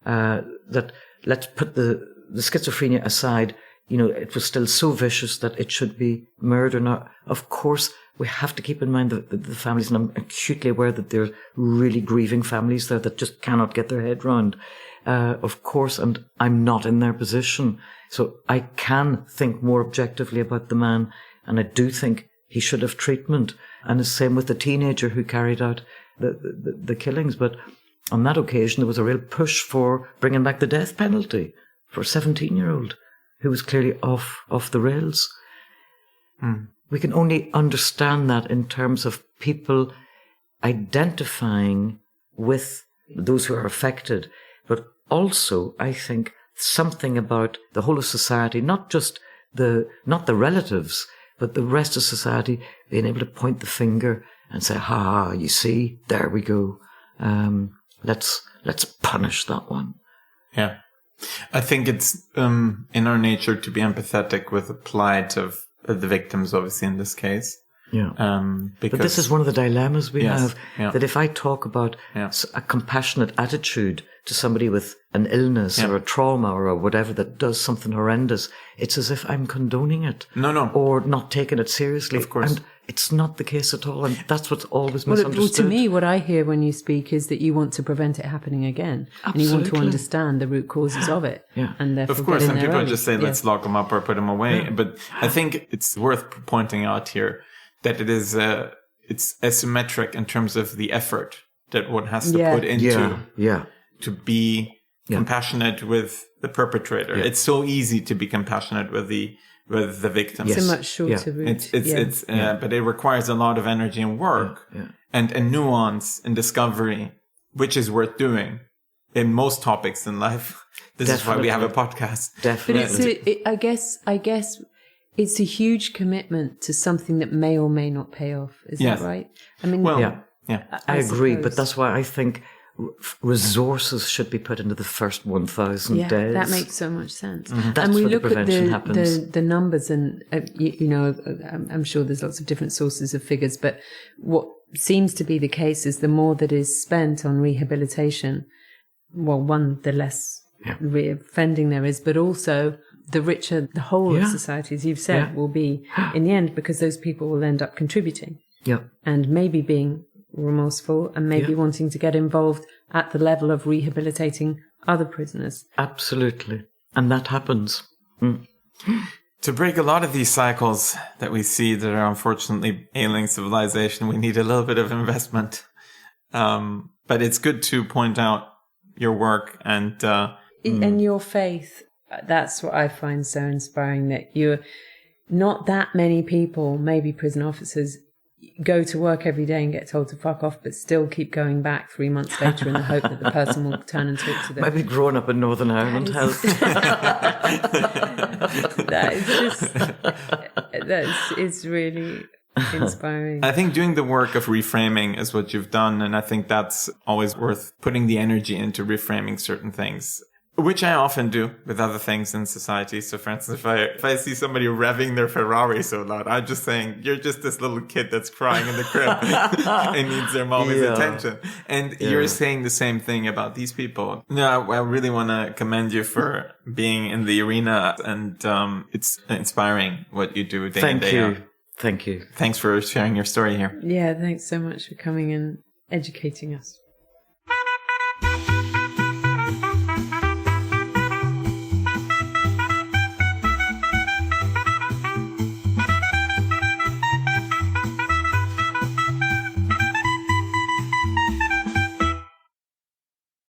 That let's put the schizophrenia aside. It was still so vicious that it should be murder. Now, of course, we have to keep in mind that the families, and I'm acutely aware that there are really grieving families there that just cannot get their head round. Of course, and I'm not in their position. So I can think more objectively about the man, and I do think he should have treatment. And the same with the teenager who carried out the killings. But on that occasion, there was a real push for bringing back the death penalty for a 17-year-old who was clearly off the rails. We can only understand that in terms of people identifying with those who are affected, but also, I think, something about the whole of society, not the relatives, but the rest of society being able to point the finger and say, "Ha, you see, there we go. Let's punish that one." Yeah, I think it's in our nature to be empathetic with the plight of the victims, obviously in this case. Yeah. But this is one of the dilemmas we have, that if I talk about a compassionate attitude to somebody with an illness or a trauma or whatever that does something horrendous, it's as if I'm condoning it. No. Or not taking it seriously. Of course. And it's not the case at all. And that's what's always misunderstood. Well, to me, what I hear when you speak is that you want to prevent it happening again. Absolutely. And you want to understand the root causes of it. Yeah. And therefore, of course, some people own. just say, let's lock them up or put them away. Yeah. But I think it's worth pointing out here that it is it's asymmetric in terms of the effort that one has to put into to be compassionate with the perpetrator. It's so easy to be compassionate with the victim. It's a much shorter route. But it requires a lot of energy and work and nuance and discovery, which is worth doing in most topics in life. This is why we have a podcast. Definitely. But I guess it's a huge commitment to something that may or may not pay off. Is that right? I mean, I agree, but that's why I think resources should be put into the first 1,000 days. That makes so much sense. That's and we where look the prevention happens. the numbers, and I'm sure there's lots of different sources of figures, but what seems to be the case is the more that is spent on rehabilitation, the less reoffending there is, but also the richer the whole of society, as you've said, will be in the end, because those people will end up contributing. Yeah. And maybe being remorseful and maybe wanting to get involved at the level of rehabilitating other prisoners. Absolutely. And that happens. To break a lot of these cycles that we see that are unfortunately ailing civilization, we need a little bit of investment. But it's good to point out your work and your faith. That's what I find so inspiring, that you're not that many people, maybe prison officers, go to work every day and get told to fuck off, but still keep going back 3 months later in the hope that the person will turn and talk to them. Maybe growing up in Northern Ireland helps. It's really inspiring. I think doing the work of reframing is what you've done. And I think that's always worth putting the energy into reframing certain things, which I often do with other things in society. So for instance, if I see somebody revving their Ferrari so loud, I'm just saying, you're just this little kid that's crying in the crib and needs their mommy's attention. And you're saying the same thing about these people. No, I really want to commend you for being in the arena, and it's inspiring what you do day in, day out. Thank you. Thanks for sharing your story here. Yeah, thanks so much for coming and educating us.